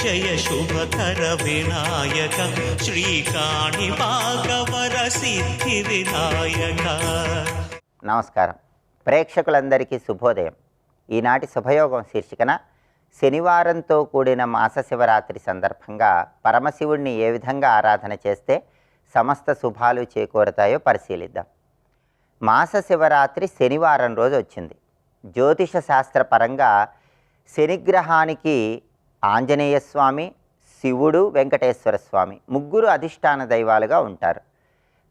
జయ శుభకర వినాయక శ్రీకాణి భాగవర సిద్ధి వినాయక. నమస్కారం. ప్రేక్షకులందరికీ శుభోదయం. ఈనాటి శుభయోగం శీర్షికన శనివారంతో కూడిన మాస శివరాత్రి సందర్భంగా పరమశివుణ్ణి ఏ విధంగా ఆరాధన చేస్తే సమస్త శుభాలు చేకూరతాయో పరిశీలిద్దాం. మాస శివరాత్రి శనివారం రోజు వచ్చింది. జ్యోతిష శాస్త్రపరంగా శనిగ్రహానికి ఆంజనేయ స్వామి, శివుడు, వెంకటేశ్వర స్వామి ముగ్గురు అధిష్టాన దైవాలుగా ఉంటారు.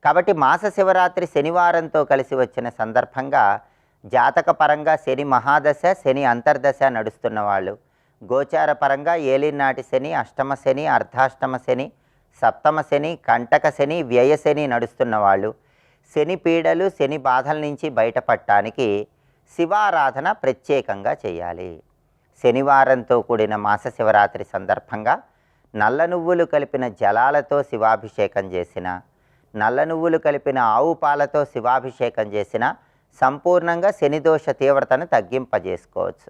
కాబట్టి మాస శివరాత్రి శనివారంతో కలిసి వచ్చిన సందర్భంగా జాతకపరంగా శని మహాదశ, శని అంతర్దశ నడుస్తున్న వాళ్ళు, గోచార పరంగా ఏలినాటి శని, అష్టమ శని, అర్ధాష్టమ శని, సప్తమ శని, కంటక శని, వ్యయ శని నడుస్తున్న వాళ్ళు శని పీడలు, శని బాధల నుంచి బయటపడటానికి శివారాధన ప్రత్యేకంగా చేయాలి. శనివారంతో కూడిన మాస శివరాత్రి సందర్భంగా నల్ల నువ్వులు కలిపిన జలాలతో శివాభిషేకం చేసిన, నల్ల నువ్వులు కలిపిన ఆవు పాలతో శివాభిషేకం చేసిన సంపూర్ణంగా శనిదోష తీవ్రతను తగ్గింపజేసుకోవచ్చు.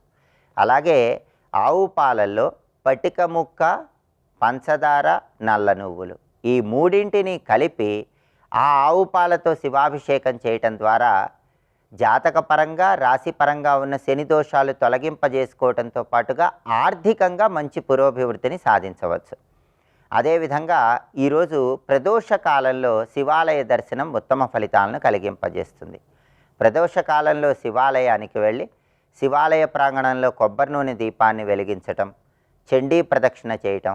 అలాగే ఆవు పాలల్లో పటిక ముక్క, పంచదార, నల్ల నువ్వులు ఈ మూడింటిని కలిపి ఆ ఆవు పాలతో శివాభిషేకం చేయటం ద్వారా జాతకపరంగా రాశిపరంగా ఉన్న శని దోషాలు తొలగింపజేసుకోవడంతో పాటుగా ఆర్థికంగా మంచి పురోభివృద్ధిని సాధించవచ్చు. అదేవిధంగా ఈరోజు ప్రదోష కాలంలో శివాలయ దర్శనం ఉత్తమ ఫలితాలను కలిగింపజేస్తుంది. ప్రదోష కాలంలో శివాలయానికి వెళ్ళి శివాలయ ప్రాంగణంలో కొబ్బరి నూనె దీపాన్ని వెలిగించటం, చండీ ప్రదక్షిణ చేయటం,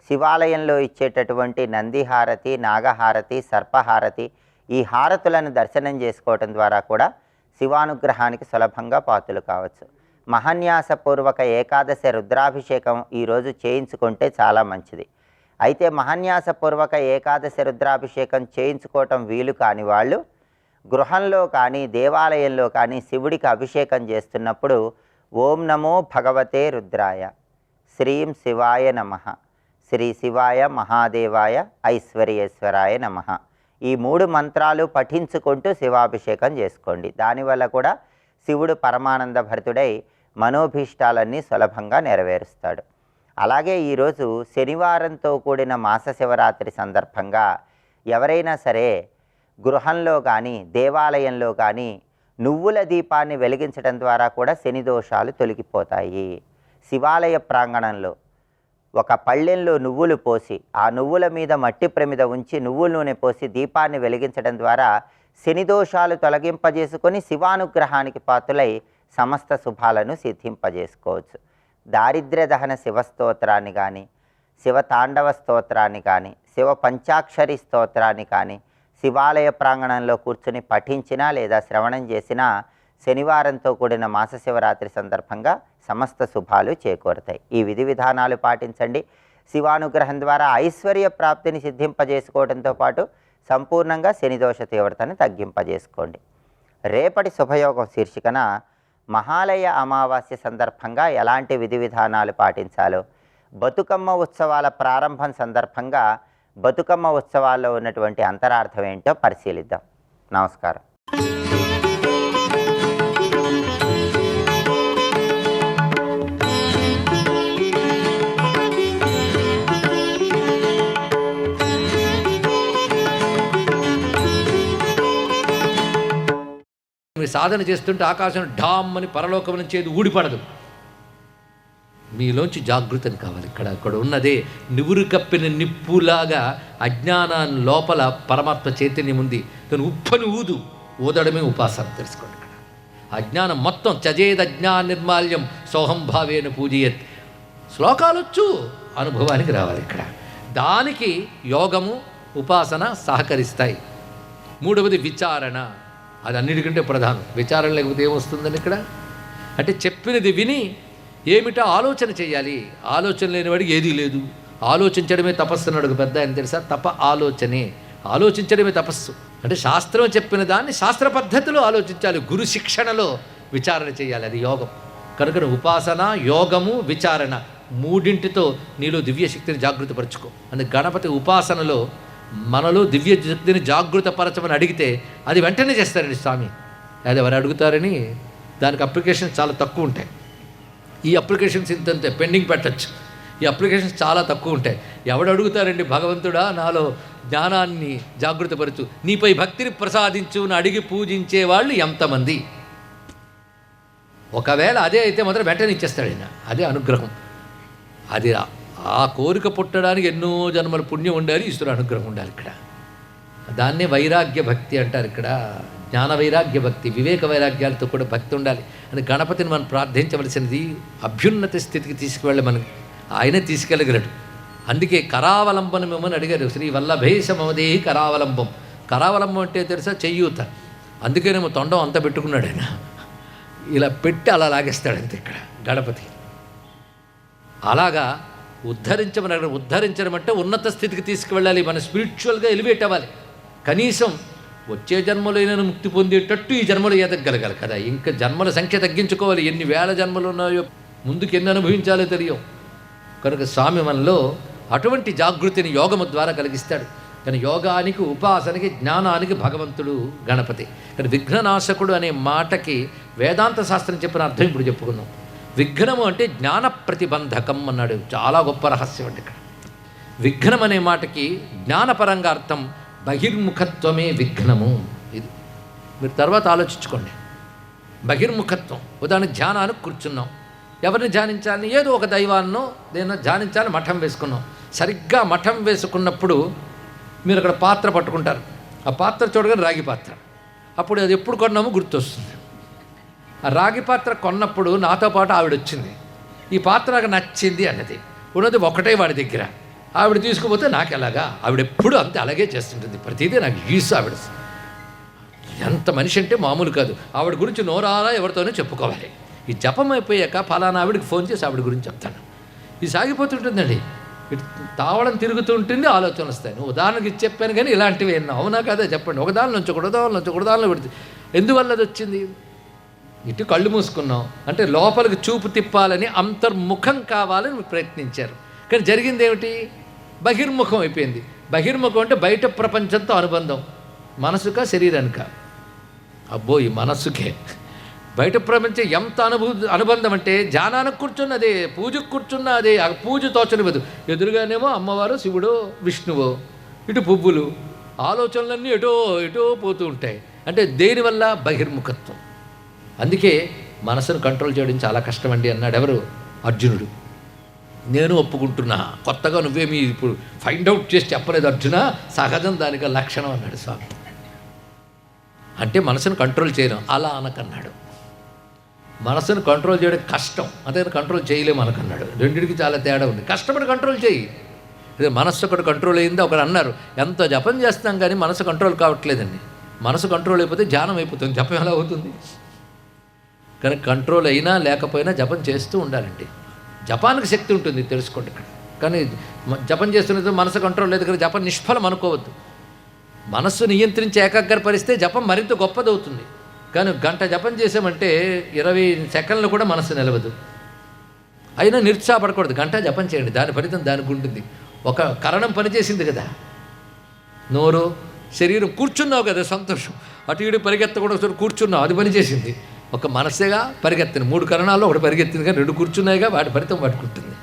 శివాలయంలో ఇచ్చేటటువంటి నందిహారతి, నాగహారతి, సర్పహారతి ఈ హారతులను దర్శనం చేసుకోవటం ద్వారా కూడా శివానుగ్రహానికి సులభంగా పాత్రలు కావచ్చు. మహాన్యాసపూర్వక ఏకాదశి రుద్రాభిషేకం ఈరోజు చేయించుకుంటే చాలా మంచిది. అయితే మహాన్యాసపూర్వక ఏకాదశి రుద్రాభిషేకం చేయించుకోవటం వీలు కాని వాళ్ళు గృహంలో కానీ దేవాలయంలో కానీ శివుడికి అభిషేకం చేస్తున్నప్పుడు ఓం నమో భగవతే రుద్రాయ, శ్రీం శివాయ నమః, శ్రీ శివాయ మహాదేవాయ ఐశ్వర్యేశ్వరాయ నమః ఈ 3 మంత్రాలు పఠించుకుంటూ శివాభిషేకం చేసుకోండి. దానివల్ల కూడా శివుడు పరమానంద భరితుడై మనోభీష్టాలన్నీ సులభంగా నెరవేరుస్తాడు. అలాగే ఈరోజు శనివారంతో కూడిన మాస శివరాత్రి సందర్భంగా ఎవరైనా సరే గృహంలో కానీ దేవాలయంలో కానీ నువ్వుల దీపాన్ని వెలిగించడం ద్వారా కూడా శని దోషాలు తొలగిపోతాయి. శివాలయ ప్రాంగణంలో ఒక పళ్ళెంలో నువ్వులు పోసి ఆ నువ్వుల మీద మట్టి ప్రమిద ఉంచి నువ్వుల నూనె పోసి దీపాన్ని వెలిగించడం ద్వారా శని దోషాలు తొలగింపజేసుకొని శివానుగ్రహానికి పాత్రులై సమస్త శుభాలను సిద్ధింపజేసుకోవచ్చు. దారిద్ర్య దహన శివస్తోత్రాన్ని కానీ, శివతాండవ స్తోత్రాన్ని కానీ, శివ పంచాక్షరి స్తోత్రాన్ని కానీ శివాలయ ప్రాంగణంలో కూర్చుని పఠించినా లేదా శ్రవణం చేసినా శనివారంతో కూడిన మాస శివరాత్రి సందర్భంగా సమస్త శుభాలు చేకూరుతాయి. ఈ విధి విధానాలు పాటించండి. శివానుగ్రహం ద్వారా ఐశ్వర్య ప్రాప్తిని సిద్ధింపజేసుకోవడంతో పాటు సంపూర్ణంగా శనిదోష తీవ్రతను తగ్గింపజేసుకోండి. రేపటి శుభయోగం శీర్షికన మహాలయ అమావాస్య సందర్భంగా ఎలాంటి విధి విధానాలు పాటించాలో, బతుకమ్మ ఉత్సవాల ప్రారంభం సందర్భంగా బతుకమ్మ ఉత్సవాల్లో ఉన్నటువంటి అంతరార్థం ఏంటో పరిశీలిద్దాం. నమస్కారం. మీరు సాధన చేస్తుంటే ఆకాశం ఢామ్ అని పరలోకం నుంచి ఏది ఊడిపడదు. మీలోంచి జాగృతిని కావాలి. ఇక్కడ ఉన్నదే నివురు కప్పిన నిప్పులాగా అజ్ఞానం లోపల పరమాత్మ చైతన్యం ఉంది. దాన్ని ఉప్పని ఊదడమే ఉపాసన. తెలుసుకోండి. ఇక్కడ అజ్ఞానం మొత్తం చజేదజ్ఞా నిర్మాల్యం సోహం భావేన పూజయత్ శ్లోకాలొచ్చు అనుభవానికి రావాలి. ఇక్కడ దానికి యోగము, ఉపాసన సహకరిస్తాయి. మూడవది విచారణ. అది అన్నిటికంటే ప్రధానం. విచారణ లేకపోతే ఏమొస్తుందని ఇక్కడ అంటే చెప్పినది విని ఏమిటో ఆలోచన చేయాలి. ఆలోచన లేనివాడికి ఏదీ లేదు. ఆలోచించడమే తపస్సు అన్నాడు పెద్ద ఆయన తెలుసా. ఆలోచనే, ఆలోచించడమే తపస్సు. అంటే శాస్త్రం చెప్పిన దాన్ని శాస్త్ర పద్ధతిలో ఆలోచించాలి. గురు శిక్షణలో విచారణ చేయాలి. అది యోగం. కనుక ఉపాసన, యోగము, విచారణ మూడింటితో నీలో దివ్యశక్తిని జాగృతపరచుకో. అందుకే గణపతి ఉపాసనలో మనలో దివ్య శక్తిని జాగృతపరచమని అడిగితే అది వెంటనే చేస్తారండి స్వామి. అది ఎవరు అడుగుతారని దానికి అప్లికేషన్స్ చాలా తక్కువ ఉంటాయి. ఈ అప్లికేషన్స్ ఇంతంతే పెండింగ్ పెట్టచ్చు. ఈ అప్లికేషన్స్ చాలా తక్కువ ఉంటాయి. ఎవడు అడుగుతారండి భగవంతుడా నాలో జ్ఞానాన్ని జాగృతపరచు, నీపై భక్తిని ప్రసాదించు అని అడిగి పూజించే వాళ్ళు ఎంతమంది? ఒకవేళ అదే అయితే మాత్రం వెంటనే ఇచ్చేస్తాడు ఆయన. అదే అనుగ్రహం. అది ఆ కోరిక పుట్టడానికి ఎన్నో జన్మల పుణ్యం ఉండాలి, ఈశ్వర అనుగ్రహం ఉండాలి. ఇక్కడ దాన్నే వైరాగ్య భక్తి అంటారు. ఇక్కడ జ్ఞాన వైరాగ్య భక్తి, వివేక వైరాగ్యాలతో కూడా భక్తి ఉండాలి. అని గణపతిని మనం ప్రార్థించవలసినది అభ్యున్నత స్థితికి తీసుకువెళ్ళమని ఆయనే తీసుకెళ్ళగలడు. అందుకే కరావలంబనం ఏమని అడిగారు. శ్రీ వల్లభేశమవదేహి కరావలంబం. కరావలంబం అంటే తెలుసా? చెయ్యూత. అందుకేనేమో తొండం అంతా పెట్టుకున్నాడు ఆయన. ఇలా పెట్టి అలా లాగేస్తాడు అంతే ఇక్కడ గణపతి. అలాగా ఉద్ధరించమని అక్కడ ఉద్ధరించడం అంటే ఉన్నత స్థితికి తీసుకువెళ్ళాలి. మన స్పిరిచువల్గా ఎలివేట్ అవ్వాలి. కనీసం వచ్చే జన్మలో అయినా ముక్తి పొందేటట్టు ఈ జన్మలో ఎదగలగాలి కదా. ఇంకా జన్మల సంఖ్య తగ్గించుకోవాలి. ఎన్ని వేల జన్మలు ఉన్నాయో, ముందుకు ఎన్ని అనుభవించాలో తెలియవు. కనుక స్వామి మనలో అటువంటి జాగృతిని యోగము ద్వారా కలిగిస్తాడు. కానీ యోగానికి, ఉపాసనకి, జ్ఞానానికి భగవంతుడు గణపతి. కానీ విఘ్ననాశకుడు అనే మాటకి వేదాంత శాస్త్రం చెప్పిన అర్థం ఇప్పుడు చెప్పుకుందాం. విఘ్నము అంటే జ్ఞాన ప్రతిబంధకం అన్నాడు. చాలా గొప్ప రహస్యం అండి ఇక్కడ. విఘ్నం అనే మాటకి జ్ఞానపరంగా అర్థం బహిర్ముఖత్వమే విఘ్నము. ఇది మీరు తర్వాత ఆలోచించుకోండి. బహిర్ముఖత్వం. ఉదాహరణ ధ్యానానికి కూర్చున్నాం. ఎవరిని ధ్యానించాలని? ఏదో ఒక దైవాన్నో దేన్నో ధ్యానించాలని మఠం వేసుకున్నాం. సరిగ్గా మఠం వేసుకున్నప్పుడు మీరు అక్కడ పాత్ర పట్టుకుంటారు. ఆ పాత్ర చూడగానే రాగి పాత్ర. అప్పుడు అది ఎప్పుడు కొన్నామో గుర్తొస్తుంది. ఆ రాగి పాత్ర కొన్నప్పుడు నాతో పాటు ఆవిడ వచ్చింది. ఈ పాత్ర నాకు నచ్చింది అన్నది. ఉన్నది ఒకటే వాడి దగ్గర. ఆవిడ తీసుకుపోతే నాకు ఎలాగా? ఆవిడ ఎప్పుడు అంతే అలాగే చేస్తుంటుంది. ప్రతిదీ నాకు ఈసు ఆవిడ. ఎంత మనిషి అంటే మామూలు కాదు. ఆవిడ గురించి నోరారా ఎవరితోనో చెప్పుకోవాలి. ఈ జపం అయిపోయాక ఫలానా ఆవిడికి ఫోన్ చేసి ఆవిడ గురించి చెప్తాను. ఇది సాగిపోతుంటుందండి. ఇటు తావడం తిరుగుతూ ఉంటుంది, ఆలోచనలు వస్తాయి. నువ్వు ఉదాహరణకి ఇచ్చి చెప్పాను కానీ ఇలాంటివి ఎన్నో. అవునా కదా చెప్పండి. ఒకదాని నుంచి ఒకదానిలో పెడుతుంది. ఎందువల్ల అది వచ్చింది? ఇటు కళ్ళు మూసుకున్నాం అంటే లోపలికి చూపు తిప్పాలని, అంతర్ముఖం కావాలని ప్రయత్నించారు. కానీ జరిగింది ఏమిటి? బహిర్ముఖం అయిపోయింది. బహిర్ముఖం అంటే బయట ప్రపంచంతో అనుబంధం. మనసుకా శరీరానికా? అబ్బో, ఈ మనస్సుకే. బయట ప్రపంచం ఎంత అనుబంధం అంటే ధ్యానానికి కూర్చున్నదే, పూజకు కూర్చున్నదే. ఆ పూజ తోచనివ్వదు. ఎదురుగానేమో అమ్మవారు, శివుడో, విష్ణువో, ఇటు పువ్వులు, ఆలోచనలన్నీ ఎటో పోతూ ఉంటాయి. అంటే దేనివల్ల? బహిర్ముఖత్వం. అందుకే మనసును కంట్రోల్ చేయడం చాలా కష్టం అండి అన్నాడు ఎవరు? అర్జునుడు. నేను ఒప్పుకుంటున్నా, కొత్తగా నువ్వేమీ ఇప్పుడు ఫైండ్ అవుట్ చేసి చెప్పలేదు అర్జున, సహజం దానికి లక్షణం అన్నాడు స్వామి. అంటే మనసును కంట్రోల్ చేయడం. అలా అనకన్నాడు. మనసును కంట్రోల్ చేయడం కష్టం, అదే కంట్రోల్ చేయలేము అనకన్నాడు. రెండింటికి చాలా తేడా ఉంది. కష్టపడి కంట్రోల్ చేయి. అదే మనస్సు ఒకటి కంట్రోల్ అయింది. ఒకరు అన్నారు, ఎంత జపం చేస్తాం కానీ మనసు కంట్రోల్ కావట్లేదండి. మనసు కంట్రోల్ అయిపోతే ధ్యానం అయిపోతుంది, జపం ఎలా అవుతుంది? కానీ కంట్రోల్ అయినా లేకపోయినా జపం చేస్తూ ఉండాలండి. జపానికి శక్తి ఉంటుంది, తెలుసుకోండి ఇక్కడ. కానీ జపం చేస్తున్నది మనసు కంట్రోల్ లేదు కదా, జపం నిష్ఫలం అనుకోవద్దు. మనస్సు నియంత్రించి ఏకాగ్రపరిస్తే జపం మరింత గొప్పదవుతుంది. కానీ గంట జపం చేసామంటే 20 సెకండ్లు కూడా మనసు నిలవదు. అయినా నిరుత్సాహపడకూడదు. గంట జపం చేయండి, దాని ఫలితం దానికి ఉంటుంది. ఒక కరణం పనిచేసింది కదా, నోరు, శరీరం. కూర్చున్నావు కదా, సంతోషం. అటు ఇటు పరిగెత్తకూడదు, కూర్చున్నావు, అది పనిచేసింది. ఒక మనసేగా పరిగెత్తింది. 3 కరణాల్లో ఒకటి పరిగెత్తింది, కానీ 2 కూర్చున్నాయిగా, వాటి ఫలితం పట్టుకుంటుంది.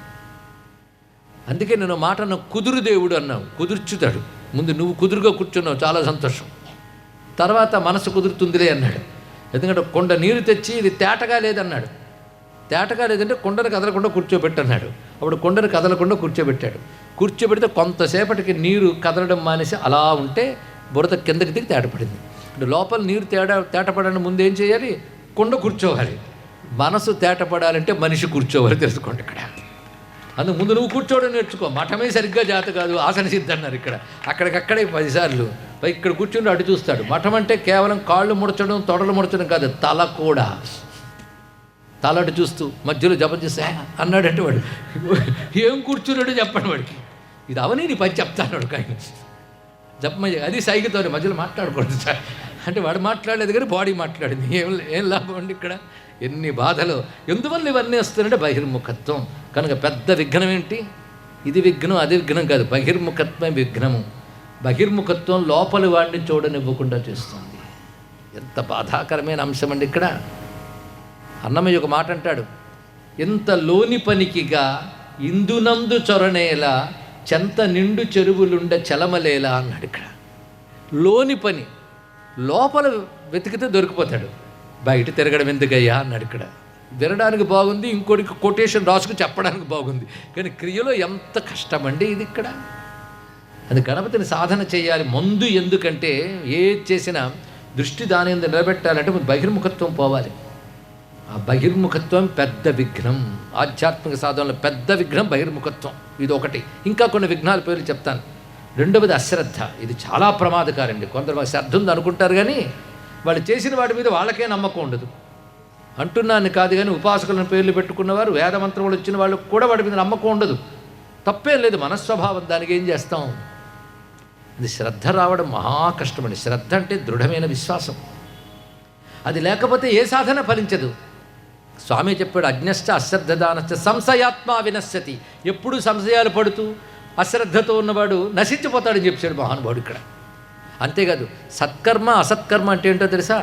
అందుకే నేను మాటను కుదురు దేవుడు అన్నావు. కుదుర్చుతాడు. ముందు నువ్వు కుదురుగా కూర్చున్నావు, చాలా సంతోషం. తర్వాత మనసు కుదురుతుందిలే అన్నాడు. ఎందుకంటే కొండ నీరు తెచ్చి ఇది తేటగా లేదన్నాడు. తేటగా లేదంటే కొండను కదలకుండా కూర్చోబెట్టన్నాడు. అప్పుడు కొండను కదలకుండా కూర్చోబెట్టాడు. కూర్చోబెడితే కొంతసేపటికి నీరు కదలడం మానేసి అలా ఉంటే బురద కిందకి దిగి తేటపడింది. అంటే లోపల నీరు తేటపడని ముందు ఏం చేయాలి? కొండ కూర్చోవాలి. మనసు తేటపడాలంటే మనిషి కూర్చోవాలి, తెలుసుకోండి ఇక్కడ. అందుకు ముందు నువ్వు కూర్చోవడం నేర్చుకో. మఠమే సరిగ్గా జాత కాదు, ఆసన సిద్ధి అన్నారు ఇక్కడ. అక్కడికక్కడే 10 సార్లు ఇక్కడ కూర్చుని అటు చూస్తాడు. మఠం అంటే కేవలం కాళ్ళు ముడచడం, తొడలు ముడచడం కాదు, తల కూడా. తల అటు చూస్తూ మధ్యలో జపం చేస్తే అన్నాడంటే వాడు ఏం కూర్చున్నాడు చెప్పండి వాడికి. ఇది అవని నీ పని చెప్తాడు కానీ జపం అది సైకితోనే మధ్యలో మాట్లాడకూడదు సార్ అంటే వాడు మాట్లాడలేదు కానీ బాడీ మాట్లాడింది. ఏం లాభం అండి ఇక్కడ? ఎన్ని బాధలు. ఎందువల్ల ఇవన్నీ వస్తున్నాయంటే బహిర్ముఖత్వం. కనుక పెద్ద విఘ్నం ఏంటి? ఇది విఘ్నం, అది విఘ్నం కాదు, బహిర్ముఖత్వమే విఘ్నము. బహిర్ముఖత్వం లోపలి వాడిని చూడనివ్వకుండా చేస్తుంది. ఎంత బాధాకరమైన అంశం అండి ఇక్కడ. అన్నమయ్య ఒక మాట అంటాడు, ఎంత లోని పనికిగా ఇందునందు చొరనేలా చెంత నిండు చెరువులుండే చలమలేలా అన్నాడు. ఇక్కడ లోని పని, లోపల వెతికితే దొరికిపోతాడు, బయట తిరగడం ఎందుకయ్యా అన్నాడు. ఇక్కడ వినడానికి బాగుంది, ఇంకోటికి కొటేషన్ రాసుకు చెప్పడానికి బాగుంది, కానీ క్రియలో ఎంత కష్టమండి ఇది. ఇక్కడ అది గణపతిని సాధన చేయాలి. ముందు ఎందుకంటే ఏది చేసినా దృష్టి దాని మీద నిలబెట్టాలంటే బహిర్ముఖత్వం పోవాలి. ఆ బహిర్ముఖత్వం పెద్ద విఘ్నం. ఆధ్యాత్మిక సాధనలో పెద్ద విఘ్నం బహిర్ముఖత్వం. ఇది ఒకటి. ఇంకా కొన్ని విఘ్నాల పేర్లు చెప్తాను. రెండవది అశ్రద్ధ. ఇది చాలా ప్రమాదకారండి. కొందరు శ్రద్ధ ఉంది అనుకుంటారు, కానీ వాళ్ళు చేసిన వాటి మీద వాళ్ళకే నమ్మకం ఉండదు. అంటున్నాను కాదు, కానీ ఉపాసకులను పేర్లు పెట్టుకున్నవారు, వేదమంత్రములు వచ్చిన వాళ్ళు కూడా వాటి మీద నమ్మకం ఉండదు. తప్పేం లేదు, మనస్వభావం, దానికి ఏం చేస్తాం. ఇది శ్రద్ధ రావడం మహా కష్టమండి. శ్రద్ధ అంటే దృఢమైన విశ్వాసం. అది లేకపోతే ఏ సాధన ఫలించదు. స్వామి చెప్పాడు, అజ్ఞశ్చ అశ్రద్ధదానశ్చ సంశయాత్మా వినశ్యతి. ఎప్పుడు సంశయాలు పడుతూ అశ్రద్ధతో ఉన్నవాడు నశించిపోతాడని చెప్పాడు మహానుభావుడు ఇక్కడ. అంతేకాదు, సత్కర్మ అసత్కర్మ అంటే ఏంటో తెలుసా?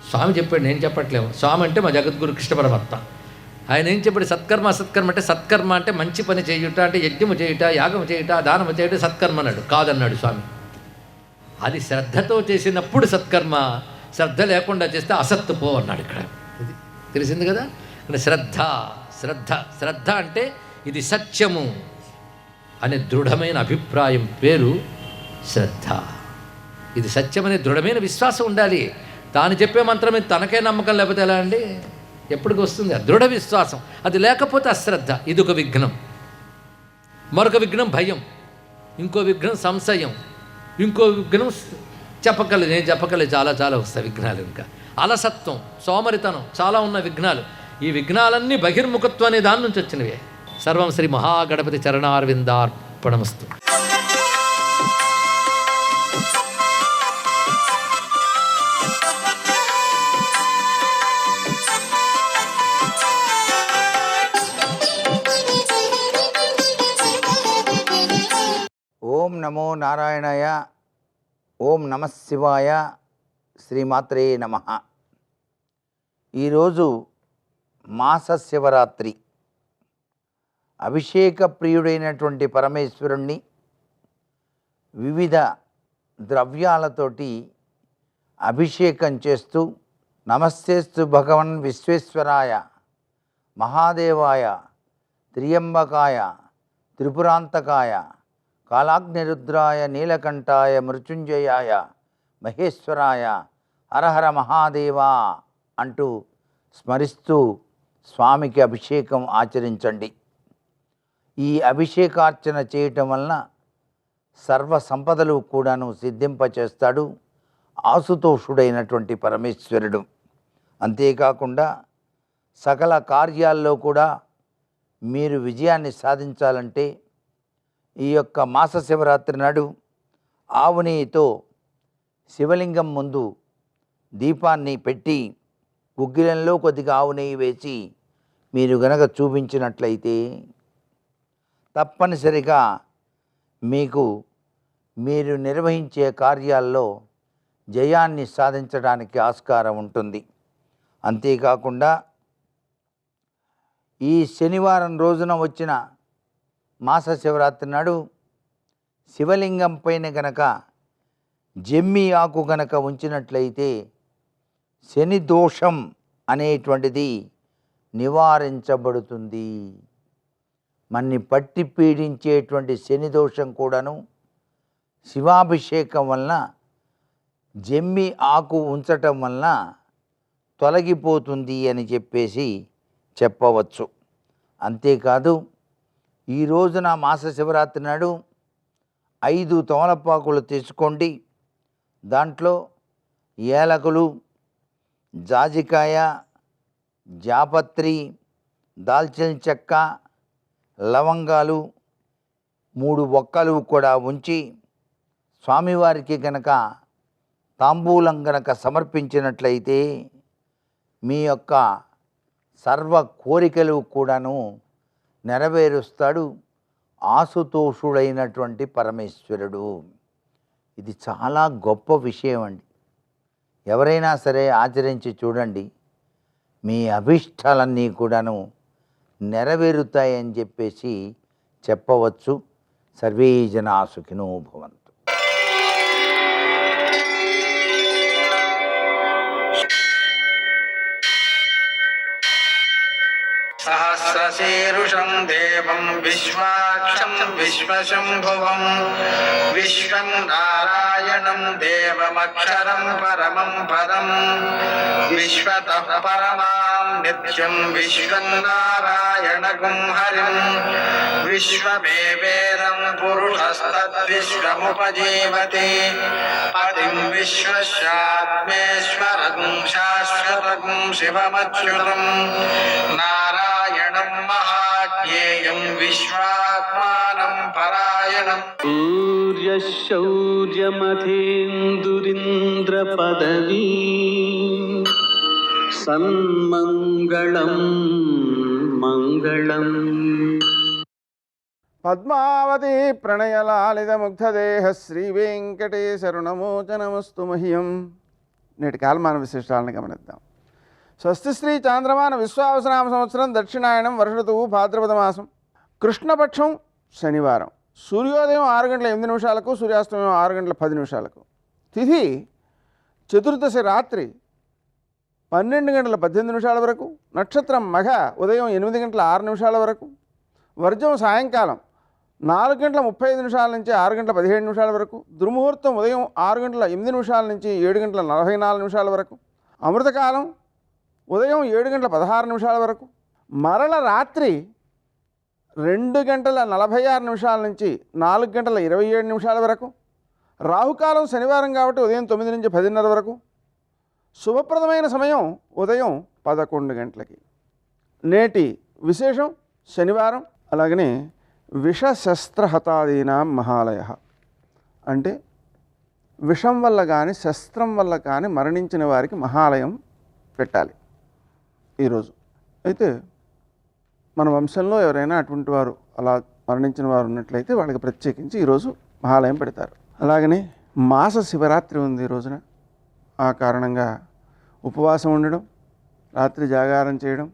స్వామి చెప్పాడు, నేను చెప్పట్లేము. స్వామి అంటే మా జగద్గురు కృష్ణ పరమాత్మ. ఆయన ఏం చెప్పాడు? సత్కర్మ అసత్కర్మ అంటే, సత్కర్మ అంటే మంచి పని చేయుట, అంటే యజ్ఞము చేయుట, యాగము చేయుట, దానము చేయుట సత్కర్మ అన్నాడు. కాదన్నాడు స్వామి. అది శ్రద్ధతో చేసినప్పుడు సత్కర్మ, శ్రద్ధ లేకుండా చేస్తే అసత్తు పో అన్నాడు. ఇక్కడ ఇది తెలిసింది కదా. అంటే శ్రద్ధ శ్రద్ధ శ్రద్ధ అంటే ఇది సత్యము అనే దృఢమైన అభిప్రాయం పేరు శ్రద్ధ. ఇది సత్యమనే దృఢమైన విశ్వాసం ఉండాలి. తాను చెప్పే మంత్రం మీద తనకే నమ్మకం లేకపోతే ఎలా అండి? ఎప్పటికి వస్తుంది? దృఢ విశ్వాసం. అది లేకపోతే అశ్రద్ధ. ఇది ఒక విఘ్నం. మరొక విఘ్నం భయం, ఇంకో విఘ్నం సంశయం, ఇంకో విఘ్నం చెప్పకలేదు. నేను చెప్పకలేదు, చాలా చాలా వస్తాయి విఘ్నాలు. ఇంకా అలసత్వం, సోమరితనం, చాలా ఉన్న విఘ్నాలు. ఈ విఘ్నాలన్నీ బహిర్ముఖత్వం అనే దాని నుంచి వచ్చినవే. సర్వం శ్రీ మహాగణపతి చరణారవిందార్పణమస్తు. ఓం నమో నారాయణాయ. ఓం నమః శివాయ. శ్రీమాత్రే నమః. ఈరోజు మాస శివరాత్రి. అభిషేక ప్రియుడైనటువంటి పరమేశ్వరుణ్ణి వివిధ ద్రవ్యాలతోటి అభిషేకం చేస్తూ, నమస్తేస్తు భగవన్ విశ్వేశ్వరాయ, మహాదేవాయ, త్రియంబకాయ, త్రిపురాంతకాయ, కాలాగ్నిరుద్రాయ, నీలకంఠాయ, మృత్యుంజయాయ, మహేశ్వరాయ, హరహర మహాదేవా అంటూ స్మరిస్తూ స్వామికి అభిషేకం ఆచరించండి. ఈ అభిషేకార్చన చేయటం వలన సర్వ సంపదలు కూడాను సిద్ధింపచేస్తాడు ఆశుతోషుడైనటువంటి పరమేశ్వరుడు. అంతేకాకుండా సకల కార్యాల్లో కూడా మీరు విజయాన్ని సాధించాలంటే ఈ యొక్క మాస శివరాత్రి నాడు ఆవు నెయ్యితో శివలింగం ముందు దీపాన్ని పెట్టి గుగ్గిలంలో కొద్దిగా ఆవు నెయ్యి వేసి మీరు గనక చూపించినట్లయితే తప్పనిసరిగా మీకు మీరు నిర్వహించే కార్యాల్లో జయాన్ని సాధించడానికి ఆస్కారం ఉంటుంది. అంతేకాకుండా ఈ శనివారం రోజున వచ్చిన మాస శివరాత్రి నాడు శివలింగం పైన గనక జమ్మి ఆకు గనక ఉంచినట్లయితే శని దోషం అనేటువంటిది నివారించబడుతుంది. మన్ని పట్టి పీడించేటువంటి శని దోషం కూడాను శివాభిషేకం వలన, జమ్మి ఆకు ఉంచటం వలన తొలగిపోతుంది అని చెప్పేసి చెప్పవచ్చు. అంతేకాదు, ఈ రోజున మాస శివరాత్రి నాడు 5 తమలపాకులు తీసుకోండి. దాంట్లో ఏలకులు, జాజికాయ, జాపత్రి, దాల్చిన చెక్క, లవంగాలు, 3 ఒక్కలు కూడా ఉంచి స్వామివారికి గనక తాంబూలం గనక సమర్పించినట్లయితే మీ యొక్క సర్వ కోరికలు కూడాను నెరవేరుస్తాడు ఆశుతోషుడైనటువంటి పరమేశ్వరుడు. ఇది చాలా గొప్ప విషయం అండి. ఎవరైనా సరే ఆచరించి చూడండి, మీ అభిష్టాలన్నీ కూడాను నెరవేరుతాయని చెప్పేసి చెప్పవచ్చు. సర్వే జనా సుఖినో భవంతు. సహస్రశీరుషం దేవం విశ్వాక్షం విశ్వశంభువం విశ్వం నారాయణం దేవమక్షరం పరమం పదం విశ్వతః పరమాం నిత్యం విశ్వం నారాయణగుం హరిం విశ్వమేవేదం పురుషస్తద్విశ్వముపజీవతి పతిం విశ్వస్యాత్మేశ్వరగుం శాశ్వతగుం శివమచ్యుతం నారాయణం మహాజ్ఞేయం విశ్వాత్మానం పరాయణం. సూర్యశౌర్యమథేందురింద్ర పదవీ సన్మంగళం మంగళం. పద్మావతి ప్రణయలాలిత ముగ్ధదేహ శ్రీ వెంకటేశరుణమోచనమస్తు మహ్యం. నేటి కాలమాన విశిష్టాలను గమనిద్దాం. స్వస్తి శ్రీ చాంద్రమాన విశ్వావసనామ సంవత్సరం దక్షిణాయనం వర్ష ఋతువు భాద్రపద మాసం కృష్ణపక్షం శనివారం. సూర్యోదయం 6:08 సూర్యాస్తమయం 6:10. తిథి చతుర్దశి రాత్రి 12:18 వరకు. నక్షత్రం మఘ ఉదయం 8:06 వరకు. వర్జం సాయంకాలం 4:35 నుంచి 6:17 వరకు. దుర్ముహూర్తం ఉదయం 6:08 నుంచి 7:44 వరకు. అమృతకాలం ఉదయం 7:16 వరకు. మరల రాత్రి 2:46 నుంచి 4:27 వరకు. రాహుకాలం శనివారం కాబట్టి ఉదయం 9 నుంచి 10:30 వరకు. శుభప్రదమైన సమయం ఉదయం 11 గంటలకి. నేటి విశేషం శనివారం. అలాగనే విషశస్త్రహతాదీనాం మహాలయ అంటే విషం వల్ల కానీ శస్త్రం వల్ల కానీ మరణించిన వారికి మహాలయం పెట్టాలి ఈరోజు. అయితే మన వంశంలో ఎవరైనా అటువంటి వారు అలా మరణించిన వారు ఉన్నట్లయితే వాళ్ళకి ప్రత్యేకించి ఈరోజు మహాలయం పెడతారు. అలాగనే మాస శివరాత్రి ఉంది ఈ రోజున. ఆ కారణంగా ఉపవాసం ఉండడం, రాత్రి జాగారం చేయడం,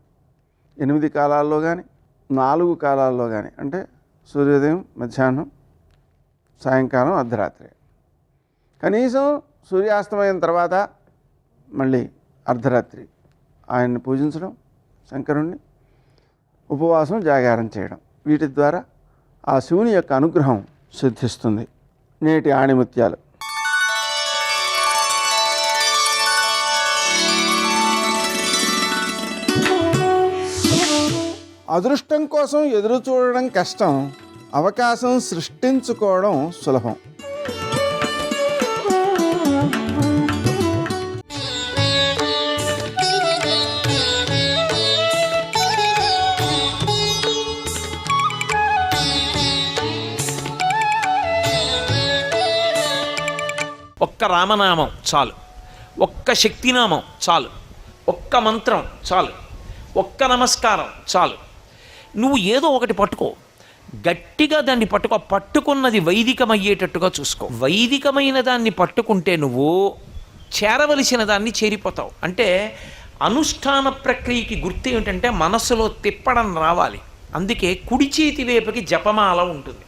8 కాలాల్లో కానీ 4 కాలాల్లో కానీ అంటే సూర్యోదయం, మధ్యాహ్నం, సాయంకాలం, అర్ధరాత్రి, కనీసం సూర్యాస్తమయం తర్వాత మళ్ళీ అర్ధరాత్రి ఆయన్ని పూజించడం, శంకరుణ్ణి, ఉపవాసం, జాగారం చేయడం, వీటి ద్వారా ఆ శివుని యొక్క అనుగ్రహం సిద్ధిస్తుంది. నేటి ఆణిముత్యాలు. అదృష్టం కోసం ఎదురు చూడడం కష్టం, అవకాశం సృష్టించుకోవడం సులభం. ఒక్క రామనామం చాలు, ఒక్క శక్తినామం చాలు, ఒక్క మంత్రం చాలు, ఒక్క నమస్కారం చాలు. నువ్వు ఏదో ఒకటి పట్టుకో, గట్టిగా దాన్ని పట్టుకో. పట్టుకున్నది వైదికమయ్యేటట్టుగా చూసుకో. వైదికమైన దాన్ని పట్టుకుంటే నువ్వు చేరవలసిన దాన్ని చేరిపోతావు. అంటే అనుష్ఠాన ప్రక్రియకి గుర్తు ఏమిటంటే మనస్సులో తిప్పడం రావాలి. అందుకే కుడి చేతి వైపుకి జపమాల ఉంటుంది.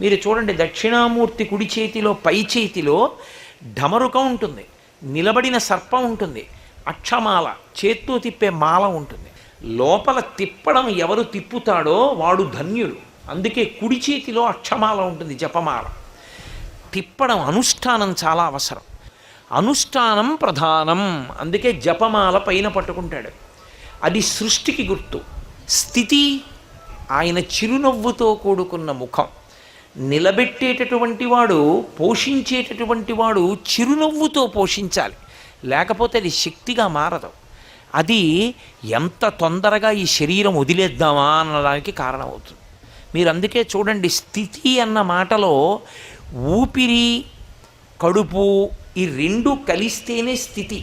మీరు చూడండి, దక్షిణామూర్తి కుడి చేతిలో పై చేతిలో ఢమరుకం ఉంటుంది, నిలబడిన సర్పం ఉంటుంది, అక్షమాల చేత్తో తిప్పే మాల ఉంటుంది. లోపల తిప్పడం ఎవరు తిప్పుతాడో వాడు ధన్యుడు. అందుకే కుడి చేతిలో అక్షమాల ఉంటుంది, జపమాల. తిప్పడం, అనుష్ఠానం చాలా అవసరం. అనుష్ఠానం ప్రధానం. అందుకే జపమాల పైన పట్టుకుంటాడు. అది సృష్టికి గుర్తు. స్థితి ఆయన చిరునవ్వుతో కూడుకున్న ముఖం. నిలబెట్టేటటువంటి వాడు, పోషించేటటువంటి వాడు చిరునవ్వుతో పోషించాలి, లేకపోతే అది శక్తిగా మారదు. అది ఎంత తొందరగా ఈ శరీరం వదిలేద్దామా అనడానికి కారణమవుతుంది. మీరు అందుకే చూడండి, స్థితి అన్న మాటలో ఊపిరి, కడుపు ఈ రెండు కలిస్తేనే స్థితి.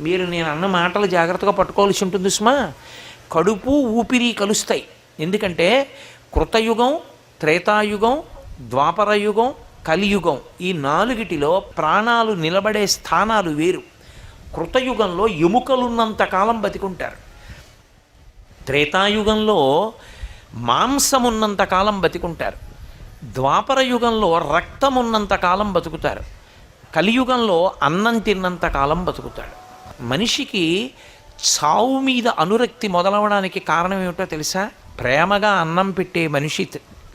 మీరు నేను అన్న మాటలు జాగ్రత్తగా పట్టుకోవాల్సి ఉంటుంది సుమా. కడుపు, ఊపిరి కలుస్తాయి. ఎందుకంటే కృతయుగం, త్రేతాయుగం, ద్వాపరయుగం, కలియుగం ఈ 4టిలో ప్రాణాలు నిలబడే స్థానాలు వేరు. కృతయుగంలో ఎముకలున్నంతకాలం బతికుంటారు. త్రేతాయుగంలో మాంసం ఉన్నంతకాలం బతికుంటారు, ద్వాపర యుగంలో రక్తం ఉన్నంతకాలం బతుకుతారు, కలియుగంలో అన్నం తిన్నంతకాలం బతుకుతాడు. మనిషికి చావు మీద అనురక్తి మొదలవడానికి కారణం ఏమిటో తెలుసా? ప్రేమగా అన్నం పెట్టే మనిషి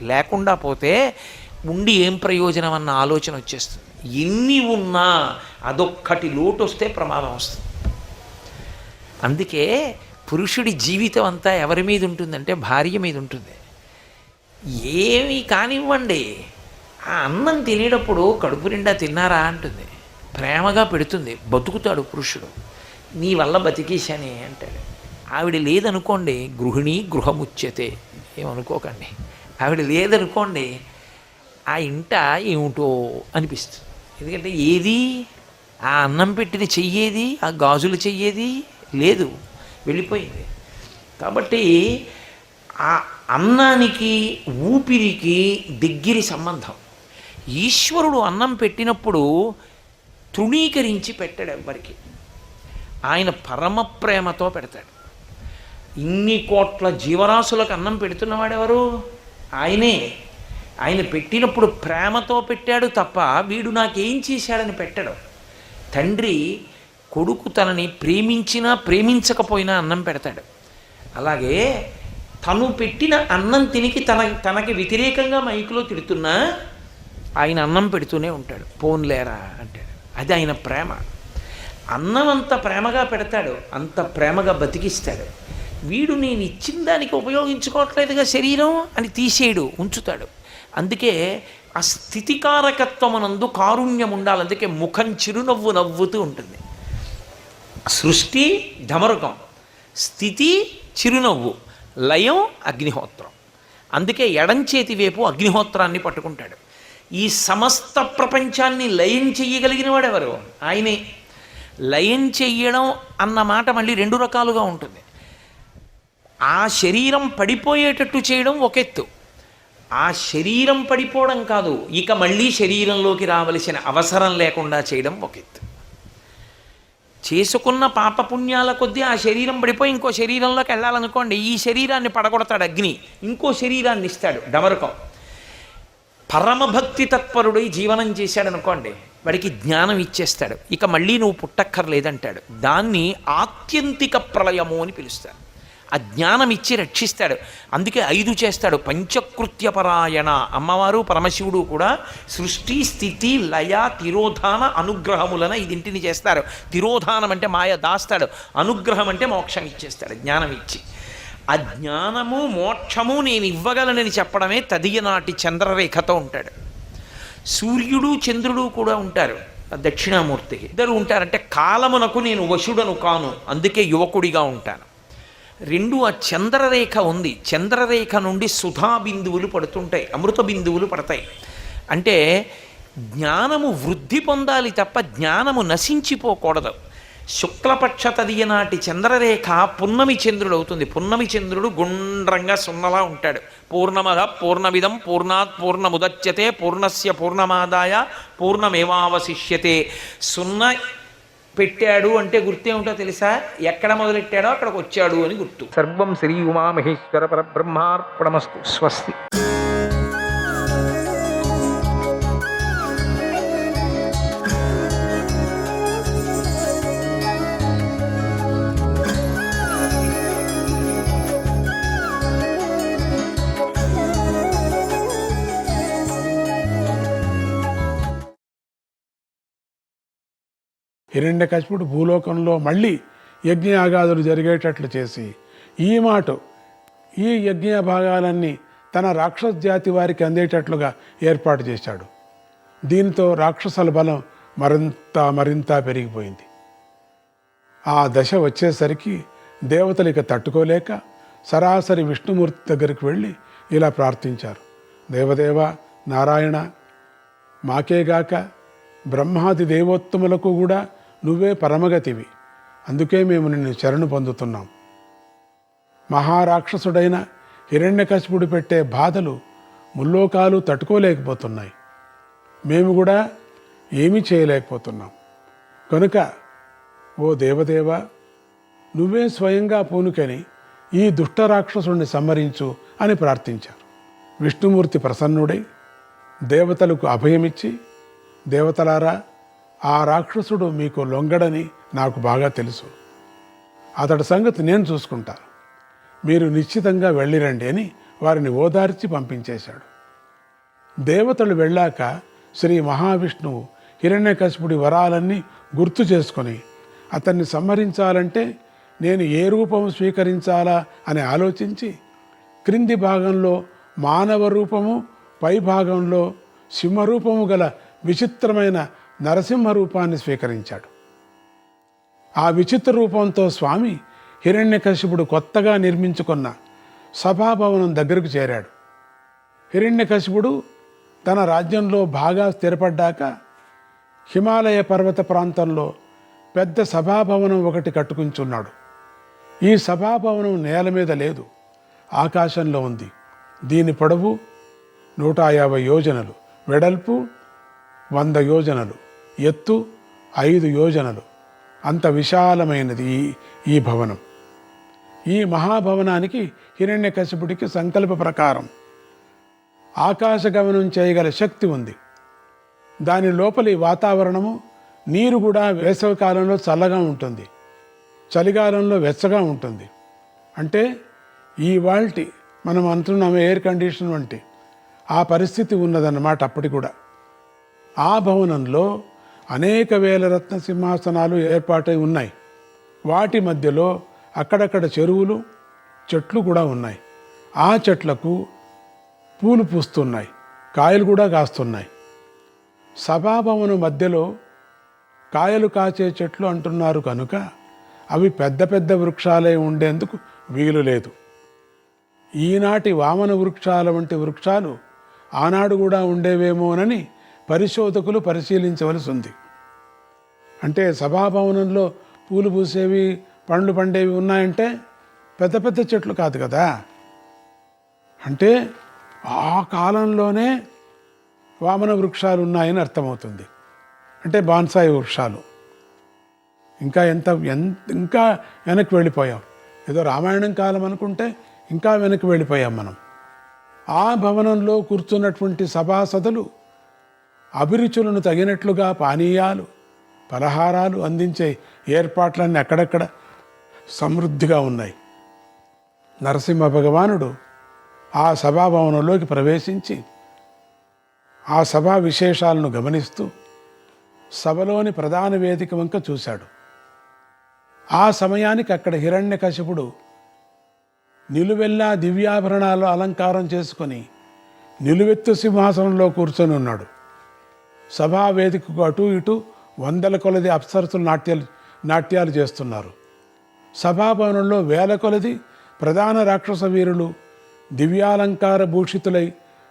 లేకుండా పోతే ఉండి ఏం ప్రయోజనం అన్న ఆలోచన వచ్చేస్తుంది. ఎన్ని ఉన్నా అదొక్కటి లోటు వస్తే ప్రమాదం వస్తుంది. అందుకే పురుషుడి జీవితం అంతా ఎవరి మీద ఉంటుందంటే భార్య మీద ఉంటుంది. ఏమి కానివ్వండి, ఆ అన్నం తినేటప్పుడు కడుపు నిండా తిన్నారా అంటుంది, ప్రేమగా పెడుతుంది, బతుకుతాడు పురుషుడు. నీ వల్ల బతికేశానే అంటాడు. ఆవిడ లేదనుకోండి, గృహిణి గృహముచ్యతే, ఏమనుకోకండి. ఆవిడ లేదనుకోండి, ఆ ఇంట ఏమిటో అనిపిస్తుంది. ఎందుకంటే ఏది ఆ అన్నం పెట్టిన చెయ్యేది, ఆ గాజులు చెయ్యేది లేదు, వెళ్ళిపోయింది. కాబట్టి ఆ అన్నానికి ఊపిరికి దగ్గరి సంబంధం. ఈశ్వరుడు అన్నం పెట్టినప్పుడు తృణీకరించి పెట్టాడు ఎవ్వరికి. ఆయన పరమ ప్రేమతో పెడతాడు. ఇన్ని కోట్ల జీవరాశులకు అన్నం పెడుతున్నవాడెవరు? ఆయనే. ఆయన పెట్టినప్పుడు ప్రేమతో పెట్టాడు తప్ప వీడు నాకేం చేశాడని పెట్టాడు. తండ్రి కొడుకు తనని ప్రేమించినా ప్రేమించకపోయినా అన్నం పెడతాడు. అలాగే తను పెట్టిన అన్నం తినికి తనకి వ్యతిరేకంగా మైకులో తిడుతున్నా ఆయన అన్నం పెడుతూనే ఉంటాడు. పోన్లేరా అంటాడు. అది ఆయన ప్రేమ. అన్నం అంత ప్రేమగా పెడతాడు, అంత ప్రేమగా బతికిస్తాడు. వీడు నేను ఇచ్చిన దానికి ఉపయోగించుకోవట్లేదుగా శరీరం అని తీసేయడు, ఉంచుతాడు. అందుకే ఆ స్థితికారకత్వమునందు కారుణ్యం ఉండాలి. అందుకే ముఖం చిరునవ్వు నవ్వుతూ ఉంటుంది. సృష్టి ఢమరుకం, స్థితి చిరునవ్వు, లయం అగ్నిహోత్రం. అందుకే ఎడంచేతి వైపు అగ్నిహోత్రాన్ని పట్టుకుంటాడు. ఈ సమస్త ప్రపంచాన్ని లయం చెయ్యగలిగిన వాడెవరు? ఆయనే. లయం చెయ్యడం అన్న మాట మళ్ళీ రెండు రకాలుగా ఉంటుంది. ఆ శరీరం పడిపోయేటట్టు చేయడం ఒక ఎత్తు, ఆ శరీరం పడిపోవడం కాదు, ఇక మళ్ళీ శరీరంలోకి రావలసిన అవసరం లేకుండా చేయడం ఒక ఎత్తు. చేసుకున్న పాపపుణ్యాల కొద్దీ ఆ శరీరం పడిపోయి ఇంకో శరీరంలోకి వెళ్ళాలనుకోండి, ఈ శరీరాన్ని పడగొడతాడు అగ్ని, ఇంకో శరీరాన్ని ఇస్తాడు డమరుకం. పరమభక్తి తత్పరుడై జీవనం చేశాడు అనుకోండి, వాడికి జ్ఞానం ఇచ్చేస్తాడు, ఇక మళ్ళీ నువ్వు పుట్టక్కర్లేదంటాడు. దాన్ని ఆత్యంతిక ప్రళయము అని పిలుస్తాడు. ఆ జ్ఞానం ఇచ్చి రక్షిస్తాడు. అందుకే 5 చేస్తాడు. పంచకృత్యపరాయణ. అమ్మవారు పరమశివుడు కూడా సృష్టి స్థితి లయ తిరోధాన అనుగ్రహములన ఇదింటిని చేస్తారు. తిరోధానం అంటే మాయ దాస్తాడు, అనుగ్రహం అంటే మోక్షం ఇచ్చేస్తాడు జ్ఞానం ఇచ్చి. ఆ జ్ఞానము మోక్షము నేను ఇవ్వగలనని చెప్పడమే తదియనాటి చంద్రరేఖతో ఉంటాడు. సూర్యుడు చంద్రుడు కూడా ఉంటారు దక్షిణామూర్తికి. ఇద్దరు ఉంటారంటే కాలమునకు నేను వశుడను కాను, అందుకే యువకుడిగా ఉంటాను. 2 ఆ చంద్రరేఖ ఉంది. చంద్రరేఖ నుండి సుధా బిందువులు పడుతుంటాయి, అమృత బిందువులు పడతాయి. అంటే జ్ఞానము వృద్ధి పొందాలి తప్ప జ్ఞానము నశించిపోకూడదు. శుక్లపక్ష తదియనాటి చంద్రరేఖ పున్నమి చంద్రుడు అవుతుంది. పున్నమి చంద్రుడు గుండ్రంగా సున్నలా ఉంటాడు. పూర్ణమద పూర్ణమిదం పూర్ణాత్ పూర్ణముదచ్యతే పూర్ణస్య పూర్ణమాదాయ పూర్ణమేవావశిష్యతే. సున్న పెట్టాడు అంటే గుర్తేమిటో తెలుసా? ఎక్కడ మొదలెట్టాడో అక్కడికి వచ్చాడు అని గుర్తు. సర్వం శ్రీ ఉమామహేశ్వర పరబ్రహ్మార్పణమస్తు. స్వస్తి. హిరణ్యకశిపుడు భూలోకంలో మళ్ళీ యజ్ఞయాగాదులు జరిగేటట్లు చేసి ఈ యజ్ఞ భాగాలన్నీ తన రాక్షస జాతి వారికి అందేటట్లుగా ఏర్పాటు చేశాడు. దీంతో రాక్షసుల బలం మరింత పెరిగిపోయింది. ఆ దశ వచ్చేసరికి దేవతలు ఇక తట్టుకోలేక సరాసరి విష్ణుమూర్తి దగ్గరికి వెళ్ళి ఇలా ప్రార్థించారు. దేవదేవ నారాయణ, మాకేగాక బ్రహ్మాది దేవోత్తములకు కూడా నువ్వే పరమగతివి. అందుకే మేము నిన్ను శరణు పొందుతున్నాం. మహారాక్షసుడైన హిరణ్యకశిపుడు పెట్టే బాధలు ముల్లోకాలు తట్టుకోలేకపోతున్నాయి. మేము కూడా ఏమీ చేయలేకపోతున్నాం. కనుక ఓ దేవదేవ, నువ్వే స్వయంగా పూనుకొని ఈ దుష్ట రాక్షసుడిని సంహరించు అని ప్రార్థించారు. విష్ణుమూర్తి ప్రసన్నుడై దేవతలకు అభయమిచ్చి, దేవతలారా, ఆ రాక్షసుడు మీకు లొంగడని నాకు బాగా తెలుసు, అతడి సంగతి నేను చూసుకుంటా, మీరు నిశ్చితంగా వెళ్ళిరండి అని వారిని ఓదార్చి పంపించేశాడు. దేవతలు వెళ్ళాక శ్రీ మహావిష్ణువు హిరణ్యకశిపుడి వరాలన్నీ గుర్తు చేసుకొని అతన్ని సంహరించాలంటే నేను ఏ రూపం స్వీకరించాలా అని ఆలోచించి క్రింది భాగంలో మానవ రూపము, పై భాగంలో సింహరూపము గల విచిత్రమైన నరసింహ రూపాన్ని స్వీకరించాడు. ఆ విచిత్ర రూపంతో స్వామి హిరణ్యకశిపుడు కొత్తగా నిర్మించుకున్న సభాభవనం దగ్గరకు చేరాడు. హిరణ్యకశిపుడు తన రాజ్యంలో బాగా స్థిరపడ్డాక హిమాలయ పర్వత ప్రాంతంలో పెద్ద సభాభవనం ఒకటి కట్టుకుంటున్నాడు. ఈ సభాభవనం నేల మీద లేదు, ఆకాశంలో ఉంది. దీని పొడవు 150 యోజనలు, వెడల్పు 100 యోజనలు, ఎత్తు 5 యోజనలు. అంత విశాలమైనది ఈ భవనం. ఈ మహాభవనానికి హిరణ్యకశిపుడికి సంకల్ప ప్రకారం ఆకాశగమనం చేయగల శక్తి ఉంది. దాని లోపలి వాతావరణము, నీరు కూడా వేసవికాలంలో చల్లగా ఉంటుంది, చలికాలంలో వెచ్చగా ఉంటుంది. అంటే ఇవాల్టి మనం అంటున్నాం ఎయిర్ కండిషన్ వంటి ఆ పరిస్థితి ఉన్నదన్నమాట అప్పటి కూడా. ఆ భవనంలో అనేక వేల రత్న సింహాసనాలు ఏర్పాటై ఉన్నాయి. వాటి మధ్యలో అక్కడక్కడ చెరువులు, చెట్లు కూడా ఉన్నాయి. ఆ చెట్లకు పూలు పూస్తున్నాయి, కాయలు కూడా కాస్తున్నాయి. సభాభవనం మధ్యలో కాయలు కాచే చెట్లు అంటున్నారు కనుక అవి పెద్ద పెద్ద వృక్షాలే ఉండేందుకు వీలు లేదు. ఈనాటి వామన వృక్షాల వంటి వృక్షాలు ఆనాడు కూడా ఉండేవేమోనని పరిశోధకులు పరిశీలించవలసి ఉంది. అంటే సభాభవనంలో పూలు పూసేవి, పండ్లు పండేవి ఉన్నాయంటే పెద్ద పెద్ద చెట్లు కాదు కదా. అంటే ఆ కాలంలోనే వామన వృక్షాలు ఉన్నాయని అర్థమవుతుంది. అంటే బాన్సాయి వృక్షాలు. ఇంకా ఇంకా వెనక్కి వెళ్ళిపోయాం. ఏదో రామాయణం కాలం అనుకుంటే ఇంకా వెనక్కి వెళ్ళిపోయాం మనం. ఆ భవనంలో కూర్చున్నటువంటి సభాసదులు అభిరుచులను తగినట్లుగా పానీయాలు, పలహారాలు అందించే ఏర్పాట్లన్నీ అక్కడక్కడ సమృద్ధిగా ఉన్నాయి. నరసింహ భగవానుడు ఆ సభాభవనంలోకి ప్రవేశించి ఆ సభా విశేషాలను గమనిస్తూ సభలోని ప్రధాన వేదిక వంక చూశాడు. ఆ సమయానికి అక్కడ హిరణ్యకశిపుడు నిలువెల్లా దివ్యాభరణాలు అలంకారం చేసుకొని నిలువెత్తు సింహాసనంలో కూర్చొని ఉన్నాడు. సభా వేదికకు అటు ఇటు 100 కొలది అప్సరసులు నాట్యాలు చేస్తున్నారు. సభాభవనంలో 1000 కొలది ప్రధాన రాక్షస వీరులు దివ్యాలంకార భూషితులై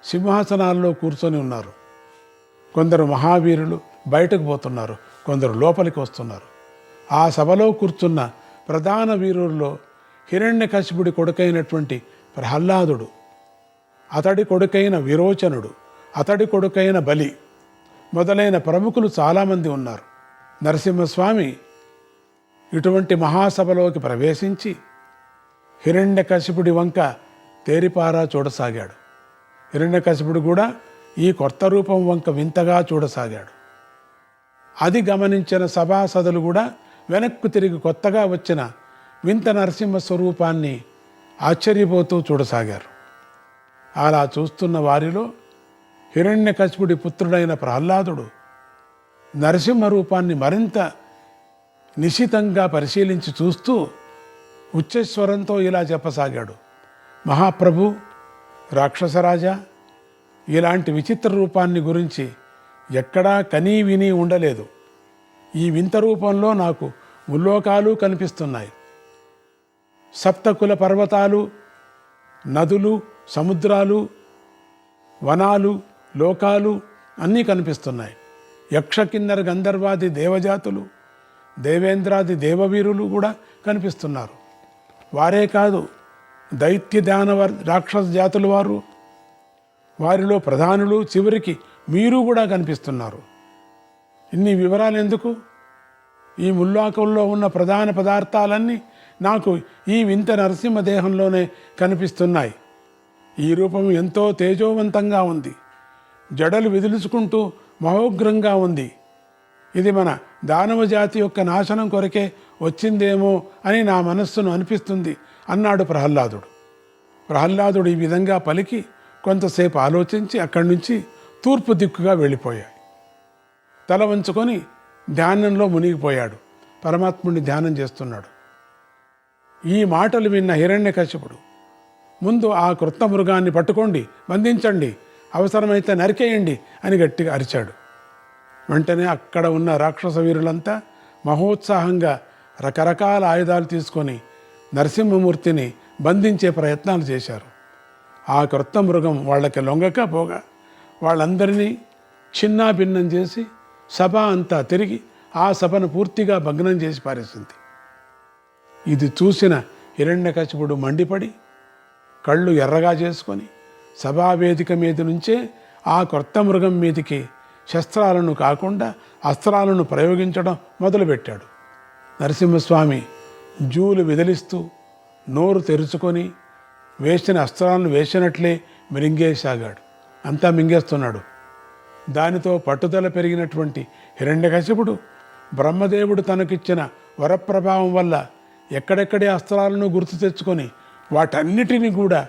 సింహాసనాల్లో కూర్చొని ఉన్నారు. కొందరు మహావీరులు బయటకు పోతున్నారు, కొందరు లోపలికి వస్తున్నారు. ఆ సభలో కూర్చున్న ప్రధాన వీరుల్లో హిరణ్యకశిపుడి కొడుకైనటువంటి ప్రహ్లాదుడు, అతడి కొడుకైన విరోచనుడు, అతడి కొడుకైన బలి మొదలైన ప్రముఖులు చాలామంది ఉన్నారు. నరసింహస్వామి ఇటువంటి మహాసభలోకి ప్రవేశించి హిరణ్యకశిపుడి వంక తేరిపారా చూడసాగాడు. హిరణ్యకశిపుడు కూడా ఈ కొత్త రూపం వంక వింతగా చూడసాగాడు. అది గమనించిన సభాసదులు కూడా వెనక్కు తిరిగి కొత్తగా వచ్చిన వింత నరసింహ స్వరూపాన్ని ఆశ్చర్యపోతూ చూడసాగారు. అలా చూస్తున్న వారిలో హిరణ్యకశిపుడి పుత్రుడైన ప్రహ్లాదుడు నరసింహ రూపాన్ని మరింత నిశితంగా పరిశీలించి చూస్తూ ఉచ్చస్వరంతో ఇలా చెప్పసాగాడు: మహాప్రభు, రాక్షసరాజా, ఇలాంటి విచిత్ర రూపాన్ని గురించి ఎక్కడా కనీ విని ఉండలేదు. ఈ వింత రూపంలో నాకు ముల్లోకాలు కనిపిస్తున్నాయి. సప్తకుల పర్వతాలు, నదులు, సముద్రాలు, వనాలు, లోకాలు అన్నీ కనిపిస్తున్నాయి. యక్ష, కిన్నర, గంధర్వాది దేవజాతులు, దేవేంద్రాది దేవవీరులు కూడా కనిపిస్తున్నారు. వారే కాదు, దైత్య దానవ రాక్షస జాతుల వారు, వారిలో ప్రధానులు, చివరికి మీరు కూడా కనిపిస్తున్నారు. ఇన్ని వివరాలు ఎందుకు? ఈ ముల్లోకంలో ఉన్న ప్రధాన పదార్థాలన్నీ నాకు ఈ వింత నరసింహ దేహంలోనే కనిపిస్తున్నాయి. ఈ రూపం ఎంతో తేజోవంతంగా ఉంది, జడలు విదిలించుకుంటూ మహోగ్రంగా ఉంది. ఇది మన దానవ జాతి యొక్క నాశనం కొరకే వచ్చిందేమో అని నా మనస్సును అనిపిస్తుంది అన్నాడు ప్రహ్లాదుడు. ప్రహ్లాదుడు ఈ విధంగా పలికి కొంతసేపు ఆలోచించి అక్కడి నుంచి తూర్పు దిక్కుగా వెళ్ళిపోయాడు. తల వంచుకొని ధ్యానంలో మునిగిపోయాడు. పరమాత్ముడిని ధ్యానం చేస్తున్నాడు. ఈ మాటలు విన్న హిరణ్యకశిపుడు, ముందు ఆ క్రొత్త మృగాన్ని పట్టుకోండి, బంధించండి, అవసరమైతే నరికేయండి అని గట్టిగా అరిచాడు. వెంటనే అక్కడ ఉన్న రాక్షస వీరులంతా మహోత్సాహంగా రకరకాల ఆయుధాలు తీసుకొని నరసింహమూర్తిని బంధించే ప్రయత్నాలు చేశారు. ఆ క్రొత్త మృగం వాళ్ళకి లొంగక పోగా వాళ్ళందరినీ చిన్నాభిన్నం చేసి సభ అంతా తిరిగి ఆ సభను పూర్తిగా భగ్నం చేసి పారేసింది. ఇది చూసిన హిరణ్యకశిపుడు మండిపడి కళ్ళు ఎర్రగా చేసుకొని సభావేదిక మీద నుంచే ఆ కొత్త మృగం మీదికి శస్త్రాలను కాకుండా అస్త్రాలను ప్రయోగించడం మొదలుపెట్టాడు. నరసింహస్వామి జూలు విదిలిస్తూ నోరు తెరుచుకొని వేసిన అస్త్రాలను వేసినట్లే మింగేసాగాడు. అంతా మింగేస్తున్నాడు. దానితో పట్టుదల పెరిగినటువంటి హిరణ్యకశిపుడు బ్రహ్మదేవుడు తనకిచ్చిన వరప్రభావం వల్ల ఎక్కడెక్కడే అస్త్రాలను గుర్తు తెచ్చుకొని వాటన్నిటినీ కూడా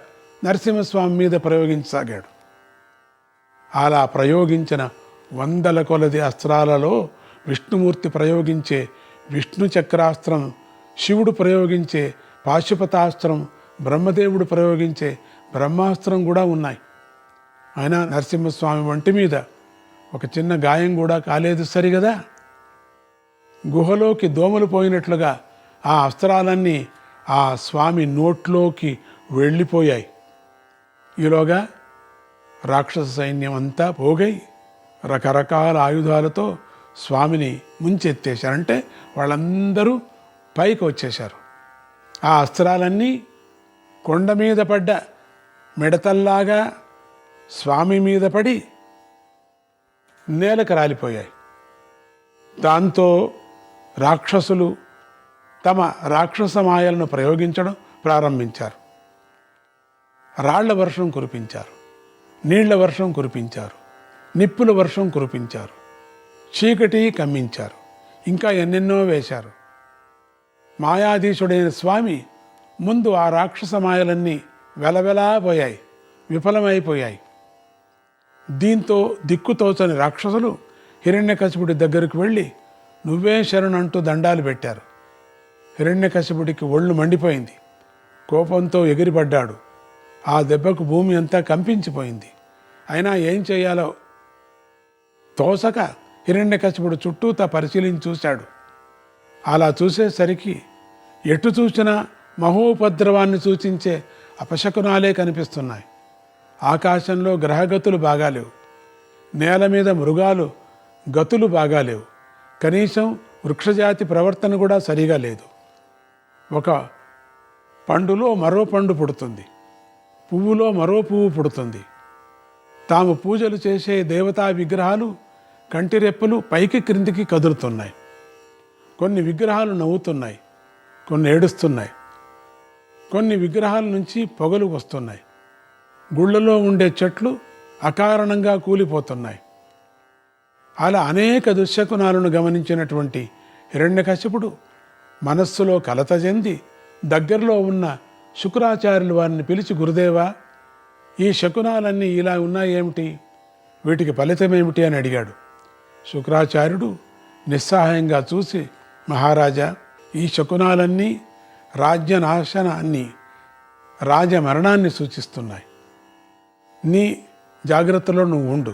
నరసింహస్వామి మీద ప్రయోగించసాగాడు. అలా ప్రయోగించిన 100 కొలది అస్త్రాలలో విష్ణుమూర్తి ప్రయోగించే విష్ణు చక్రాస్త్రం, శివుడు ప్రయోగించే పాశుపతాస్త్రం, బ్రహ్మదేవుడు ప్రయోగించే బ్రహ్మాస్త్రం కూడా ఉన్నాయి. అయినా నరసింహస్వామి ఒంటి మీద ఒక చిన్న గాయం కూడా కాలేదు సరిగదా. గుహలోకి దోమలు పోయినట్లుగా ఆ అస్త్రాలన్నీ ఆ స్వామి నోట్లోకి వెళ్ళిపోయాయి. ఈలోగా రాక్షస సైన్యం అంతా పోగై రకరకాల ఆయుధాలతో స్వామిని ముంచెత్తేశారంటే వాళ్ళందరూ పైకి వచ్చేశారు. ఆ అస్త్రాలన్నీ కొండ మీద పడ్డ మిడతల్లాగా స్వామి మీద పడి నేలకు రాలిపోయాయి. దాంతో రాక్షసులు తమ రాక్షస మాయలను ప్రయోగించడం ప్రారంభించారు. రాళ్ల వర్షం కురిపించారు, నీళ్ల వర్షం కురిపించారు, నిప్పుల వర్షం కురిపించారు, చీకటి కమ్మించారు, ఇంకా ఎన్నెన్నో వేశారు. మాయాధీశుడైన స్వామి ముందు ఆ రాక్షస మాయలన్నీ వెలవెలా పోయాయి, విఫలమైపోయాయి. దీంతో దిక్కుతోచని రాక్షసులు హిరణ్యకశిపుడి దగ్గరకు వెళ్ళి నువ్వే శరణంటూ దండాలు పెట్టారు. హిరణ్యకశిపుడికి ఒళ్ళు మండిపోయింది. కోపంతో ఎగిరిపడ్డాడు. ఆ దెబ్బకు భూమి అంతా కంపించిపోయింది. అయినా ఏం చేయాలో తోసక హిరణ్యకశిపుడు చుట్టూతా పరిశీలించి చూశాడు. అలా చూసేసరికి ఎటు చూసినా మహోపద్రవాన్ని సూచించే అపశకునాలే కనిపిస్తున్నాయి. ఆకాశంలో గ్రహగతులు బాగాలేవు, నేల మీద మృగాలు గతులు బాగాలేవు, కనీసం వృక్షజాతి ప్రవర్తన కూడా సరిగా లేదు. ఒక పండులో మరో పండు పుడుతుంది, పువ్వులో మరో పువ్వు పుడుతుంది. తాము పూజలు చేసే దేవతా విగ్రహాలు కంటిరెప్పలు పైకి క్రిందికి కదులుతున్నాయి. కొన్ని విగ్రహాలు నవ్వుతున్నాయి, కొన్ని ఏడుస్తున్నాయి. కొన్ని విగ్రహాల నుంచి పొగలు వస్తున్నాయి. గుళ్ళలో ఉండే చెట్లు అకారణంగా కూలిపోతున్నాయి. అలా అనేక దుశ్శకునాలను గమనించినటువంటి హిరణ్యకశిపుడు మనస్సులో కలత చెంది దగ్గరలో ఉన్న శుక్రాచార్యులు వారిని పిలిచి, గురుదేవా, ఈ శకునాలన్నీ ఇలా ఉన్నాయేమిటి, వీటికి ఫలితమేమిటి అని అడిగాడు. శుక్రాచార్యుడు నిస్సహాయంగా చూసి, మహారాజా, ఈ శకునాలన్నీ రాజ్యనాశనాన్ని, రాజమరణాన్ని సూచిస్తున్నాయి. నీ జాగ్రత్తలో నువ్వు ఉండు,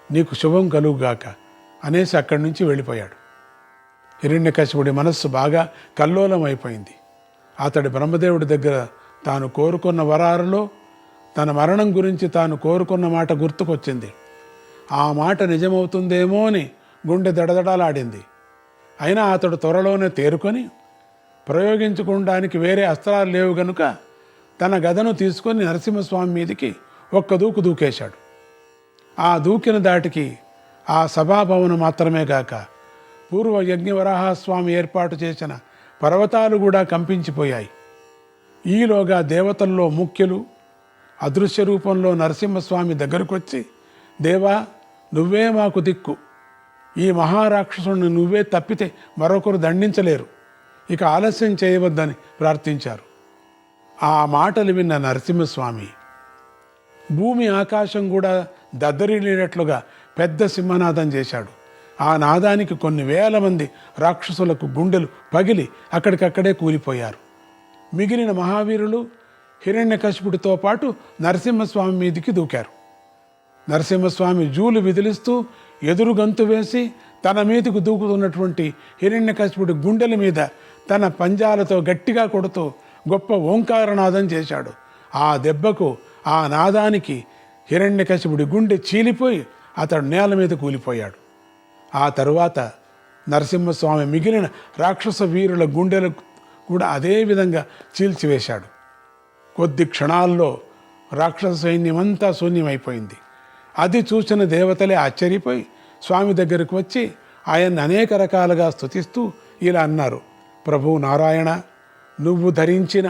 నీకు శుభం కలుగుగాక అనేసి అక్కడి నుంచి వెళ్ళిపోయాడు. హిరణ్యకశిపుడి మనస్సు బాగా కల్లోలమైపోయింది. అతడి బ్రహ్మదేవుడి దగ్గర తాను కోరుకున్న వరాలలో తన మరణం గురించి తాను కోరుకున్న మాట గుర్తుకొచ్చింది. ఆ మాట నిజమవుతుందేమో అని గుండె దడదడలాడింది. అయినా అతడు త్వరలోనే తేరుకొని ప్రయోగించుకోవడానికి వేరే అస్త్రాలు లేవు గనుక తన గదను తీసుకొని నరసింహస్వామి మీదికి ఒక్క దూకు దూకేశాడు. ఆ దూకిన దాటికి ఆ సభాభవనం మాత్రమే గాక పూర్వ యజ్ఞవరాహస్వామి ఏర్పాటు చేసిన పర్వతాలు కూడా కంపించిపోయాయి. ఈలోగా దేవతల్లో ముఖ్యులు అదృశ్య రూపంలో నరసింహస్వామి దగ్గరకు వచ్చి, దేవా, నువ్వే మాకు దిక్కు, ఈ మహారాక్షసుని నువ్వే తప్పితే మరొకరు దండించలేరు, ఇక ఆలస్యం చేయవద్దని ప్రార్థించారు. ఆ మాటలు విన్న నరసింహస్వామి భూమి ఆకాశం కూడా దద్దరిల్లేటట్లుగా పెద్ద సింహనాదం చేశాడు. ఆ నాదానికి కొన్ని వేల మంది రాక్షసులకు గుండెలు పగిలి అక్కడికక్కడే కూలిపోయారు. మిగిలిన మహావీరులు హిరణ్యకశిపుడితో పాటు నరసింహస్వామి మీదికి దూకారు. నరసింహస్వామి జూలు విదిలిస్తూ ఎదురు గంతు వేసి తన మీదకు దూకుతున్నటువంటి హిరణ్యకశిపుడి గుండెల మీద తన పంజాలతో గట్టిగా కొడుతూ గొప్ప ఓంకారనాదం చేశాడు. ఆ దెబ్బకు, ఆ నాదానికి హిరణ్యకశిపుడి గుండె చీలిపోయి అతడు నేల మీద కూలిపోయాడు. ఆ తరువాత నరసింహస్వామి మిగిలిన రాక్షస వీరుల గుండెలకు కూడా అదే విధంగా చీల్చివేశాడు. కొద్ది క్షణాల్లో రాక్షస సైన్యమంతా శూన్యమైపోయింది. అది చూసిన దేవతలే ఆశ్చర్యపోయి స్వామి దగ్గరకు వచ్చి ఆయన్ని అనేక రకాలుగా స్తుతిస్తూ ఇలా అన్నారు, ప్రభు నారాయణ, నువ్వు ధరించిన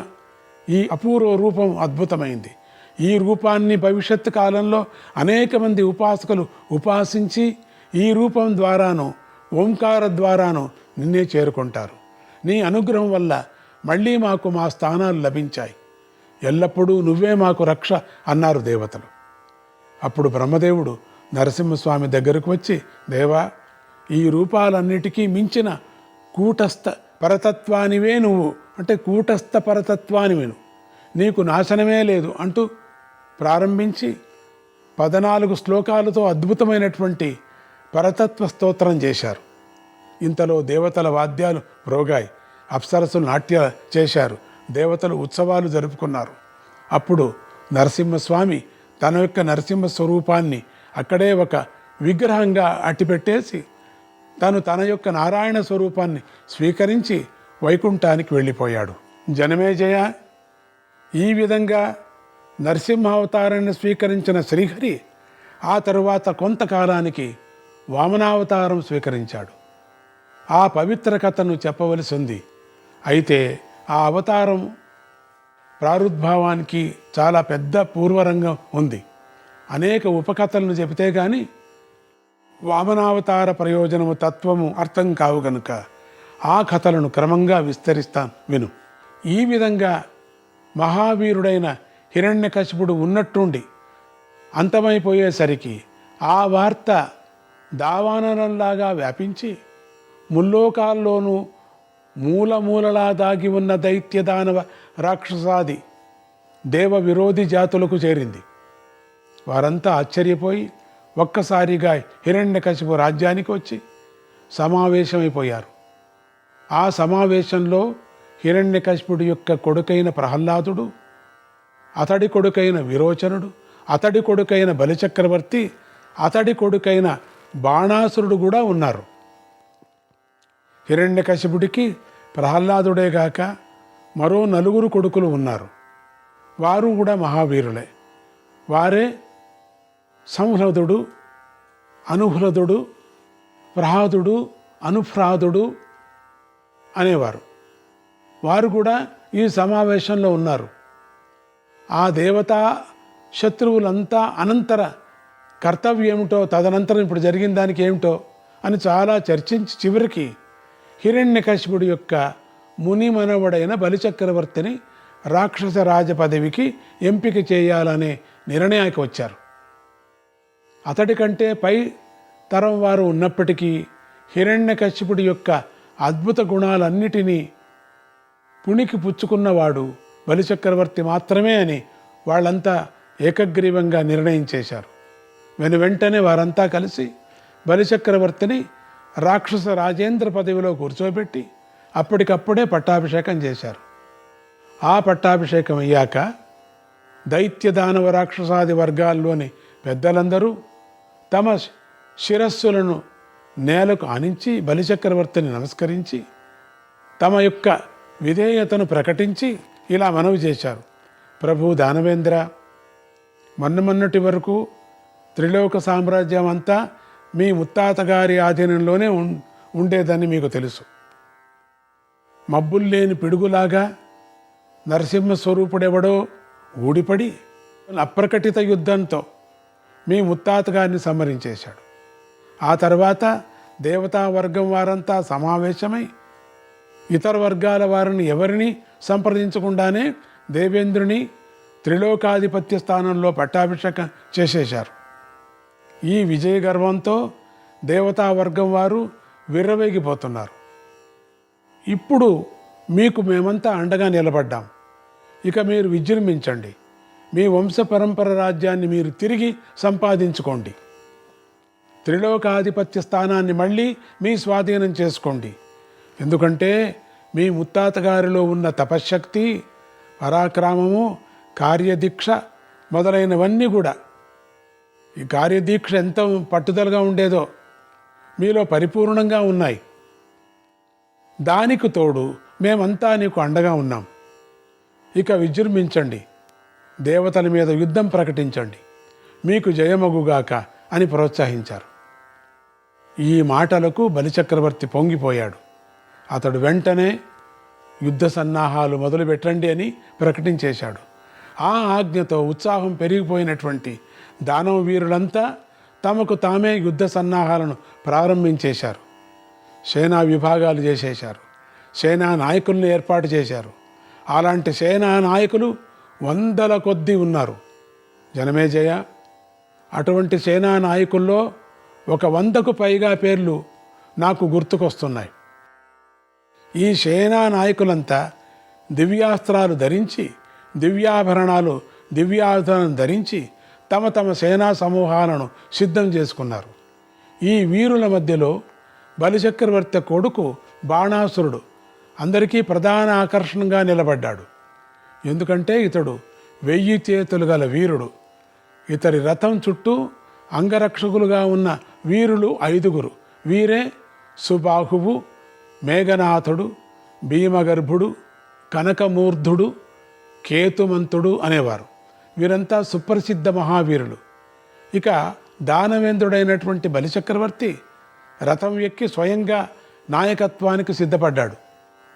ఈ అపూర్వ రూపం అద్భుతమైంది. ఈ రూపాన్ని భవిష్యత్తు కాలంలో అనేక మంది ఉపాసకులు ఉపాసించి ఈ రూపం ద్వారాను, ఓంకార ద్వారాను నిన్నే చేరుకుంటారు. నీ అనుగ్రహం వల్ల మళ్ళీ మాకు మా స్థానాలు లభించాయి. ఎల్లప్పుడూ నువ్వే మాకు రక్ష అన్నారు దేవతలు. అప్పుడు బ్రహ్మదేవుడు నరసింహస్వామి దగ్గరకు వచ్చి, దేవా, ఈ రూపాలన్నిటికీ మించిన కూటస్థ పరతత్వానివే నువ్వు, అంటే కూటస్థ పరతత్వానివేను, నీకు నాశనమే లేదు అంటూ ప్రారంభించి 14 శ్లోకాలతో అద్భుతమైనటువంటి పరతత్వ స్తోత్రం చేశారు. ఇంతలో దేవతల వాద్యాలు మ్రోగాయి, అప్సరసులు నాట్య చేశారు, దేవతలు ఉత్సవాలు జరుపుకున్నారు. అప్పుడు నరసింహస్వామి తన యొక్క నరసింహ స్వరూపాన్ని అక్కడే ఒక విగ్రహంగా అట్టిపెట్టేసి తన యొక్క నారాయణ స్వరూపాన్ని స్వీకరించి వైకుంఠానికి వెళ్ళిపోయాడు. జనమేజయ, ఈ విధంగా నరసింహావతారాన్ని స్వీకరించిన శ్రీహరి ఆ తరువాత కొంతకాలానికి వామనావతారం స్వీకరించాడు. ఆ పవిత్ర కథను చెప్పవలసి ఉంది. అయితే ఆ అవతారం ప్రారుద్భావానికి చాలా పెద్ద పూర్వరంగం ఉంది. అనేక ఉపకథలను చెబితే కానీ వామనావతార ప్రయోజనము, తత్వము అర్థం కావు గనుక ఆ కథలను క్రమంగా విస్తరిస్తాను, విను. ఈ విధంగా మహావీరుడైన హిరణ్యకశిపుడు ఉన్నట్టుండి అంతమైపోయేసరికి ఆ వార్త దావానలంలాగా వ్యాపించి ముల్లోకాల్లోనూ మూలమూలలా దాగి ఉన్న దైత్య దానవ రాక్షసాది దేవ విరోధి జాతులకు చేరింది. వారంతా ఆశ్చర్యపోయి ఒక్కసారిగా హిరణ్యకశిపు రాజ్యానికి వచ్చి సమావేశమైపోయారు. ఆ సమావేశంలో హిరణ్యకశిపుడి యొక్క కొడుకైన ప్రహ్లాదుడు, అతడి కొడుకైన విరోచనుడు, అతడి కొడుకైన బలిచక్రవర్తి, అతడి కొడుకైన బాణాసురుడు కూడా ఉన్నారు. హిరణ్యకశిపుడికి ప్రహ్లాదుడేగాక మరో 4 కొడుకులు ఉన్నారు. వారు కూడా మహావీరులే. వారే సంహ్లదుడు, అనుహ్లదుడు, ప్రహ్లాదుడు, అనుఫ్రాదుడు అనేవారు. వారు కూడా ఈ సమావేశంలో ఉన్నారు. ఆ దేవతా శత్రువులంతా అనంతర కర్తవ్యం ఏమిటో, తదనంతరం ఇప్పుడు జరిగిన దానికి ఏమిటో అని చాలా చర్చించి చివరికి హిరణ్యకశిపుడి యొక్క ముని మనవడైన బలిచక్రవర్తిని రాక్షస రాజ పదవికి ఎంపిక చేయాలనే నిర్ణయానికి వచ్చారు. అతడి కంటే పై తరం వారు ఉన్నప్పటికీ హిరణ్యకశిపుడి యొక్క అద్భుత గుణాలన్నిటినీ పుణికి పుచ్చుకున్నవాడు బలిచక్రవర్తి మాత్రమే అని వాళ్ళంతా ఏకగ్రీవంగా నిర్ణయం చేశారు. వెంటనే వారంతా కలిసి బలిచక్రవర్తిని రాక్షస రాజేంద్ర పదవిలో కూర్చోబెట్టి అప్పటికప్పుడే పట్టాభిషేకం చేశారు. ఆ పట్టాభిషేకం అయ్యాక దైత్య దానవ రాక్షసాది వర్గాల్లోని పెద్దలందరూ తమ శిరస్సులను నేలకు ఆనించి బలిచక్రవర్తిని నమస్కరించి తమ యొక్క విధేయతను ప్రకటించి ఇలా మనవి చేశారు, ప్రభు దానవేంద్ర, మొన్నటి వరకు త్రిలోక సామ్రాజ్యం అంతా మీ ముత్తాత గారి ఆధీనంలోనే ఉండేదని మీకు తెలుసు. మబ్బుల్లేని పిడుగులాగా నరసింహస్వరూపుడెవడో ఊడిపడి అప్రకటిత యుద్ధంతో మీ ముత్తాత గారిని సంహరించేశాడు. ఆ తర్వాత దేవతా వర్గం వారంతా సమావేశమై ఇతర వర్గాల వారిని ఎవరిని సంప్రదించకుండానే దేవేంద్రుని త్రిలోకాధిపత్య స్థానంలో పట్టాభిషేకం చేసేశారు. ఈ విజయ గర్వంతో దేవతా వర్గం వారు విర్రవేగిపోతున్నారు. ఇప్పుడు మీకు మేమంతా అండగా నిలబడ్డాం. ఇక మీరు విజృంభించండి. మీ వంశ పరంపర రాజ్యాన్ని మీరు తిరిగి సంపాదించుకోండి. త్రిలోకాధిపత్య స్థానాన్ని మళ్ళీ మీ స్వాధీనం చేసుకోండి. ఎందుకంటే మీ ముత్తాత గారిలో ఉన్న తపశ్శక్తి, పరాక్రమము, కార్యదీక్ష మొదలైనవన్నీ కూడా, ఈ కార్యదీక్ష ఎంత పట్టుదలగా ఉండేదో మీలో పరిపూర్ణంగా ఉన్నాయి. దానికి తోడు మేమంతా నీకు అండగా ఉన్నాం. ఇక విజృంభించండి, దేవతల మీద యుద్ధం ప్రకటించండి, మీకు జయమగుగాక అని ప్రోత్సహించారు. ఈ మాటలకు బలిచక్రవర్తి పొంగిపోయాడు. అతడు వెంటనే యుద్ధ సన్నాహాలు మొదలుపెట్టండి అని ప్రకటించేశాడు. ఆ ఆజ్ఞతో ఉత్సాహం పెరిగిపోయినటువంటి దానవ వీరులంతా తమకు తామే యుద్ధ సన్నాహాలను ప్రారంభించేశారు. సేనా విభాగాలు చేసేశారు. సేనా నాయకులను ఏర్పాటు చేశారు. అలాంటి సేనా నాయకులు వందల కొద్దీ ఉన్నారు. జనమేజయ, అటువంటి సేనా నాయకుల్లో 100కు పైగా పేర్లు నాకు గుర్తుకొస్తున్నాయి. ఈ సేనా నాయకులంతా దివ్యాస్త్రాలు ధరించి, దివ్యాభరణాలు, దివ్యాయుధాలను ధరించి తమ తమ సేనా సమూహాలను సిద్ధం చేసుకున్నారు. ఈ వీరుల మధ్యలో బలిచక్రవర్తి కొడుకు బాణాసురుడు అందరికీ ప్రధాన ఆకర్షణగా నిలబడ్డాడు. ఎందుకంటే ఇతడు 1000 చేతులు గల వీరుడు. ఇతడి రథం చుట్టూ అంగరక్షకులుగా ఉన్న వీరులు 5గురు. వీరే సుబాహువు, మేఘనాథుడు, భీమగర్భుడు, కనకమూర్ధుడు, కేతుమంతుడు అనేవారు. వీరంతా సుప్రసిద్ధ మహావీరులు. ఇక దానవేంద్రుడైనటువంటి బలిచక్రవర్తి రథం ఎక్కి స్వయంగా నాయకత్వానికి సిద్ధపడ్డాడు.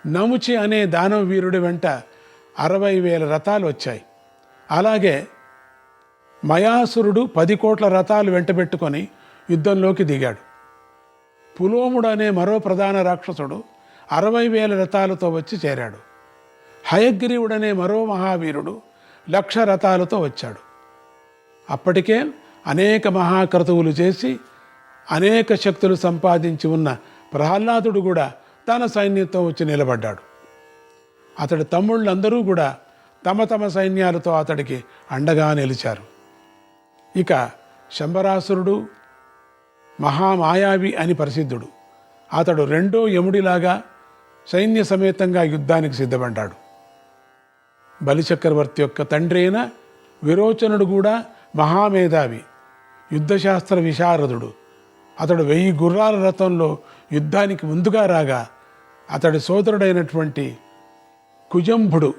నముచి అనే దానవ వీరుడి వెంట 60,000 రథాలు వచ్చాయి. అలాగే మయాసురుడు 10 కోట్ల రథాలు వెంటబెట్టుకొని యుద్ధంలోకి దిగాడు. పులోముడు అనే మరో ప్రధాన రాక్షసుడు 60,000 రథాలతో వచ్చి చేరాడు. హయగ్రీవుడనే మరో మహావీరుడు 1,00,000 రథాలతో వచ్చాడు. అప్పటికే అనేక మహాక్రతువులు చేసి అనేక శక్తులు సంపాదించి ఉన్న ప్రహ్లాదుడు కూడా తన సైన్యంతో వచ్చి నిలబడ్డాడు. అతడి తమ్ముళ్ళందరూ కూడా తమ తమ సైన్యాలతో అతడికి అండగా నిలిచారు. ఇక శంబరాసురుడు మహామాయావి అని ప్రసిద్ధుడు. అతడు రెండో యముడిలాగా సైన్య సమేతంగా యుద్ధానికి సిద్ధపడ్డాడు. బలిచక్రవర్తి యొక్క తండ్రి అయిన విరోచనుడు కూడా మహామేధావి, యుద్ధశాస్త్ర విశారదుడు. అతడు 1000 గుర్రాల రథంలో యుద్ధానికి ముందుగా రాగా అతడి సోదరుడైనటువంటి కుజంభుడు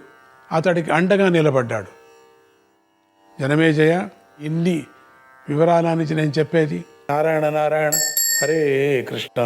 అతడికి అండగా నిలబడ్డాడు. జనమేజయ, ఇన్ని వివరాల నుంచి నేను చెప్పేది. నారాయణ నారాయణ, హరే కృష్ణ.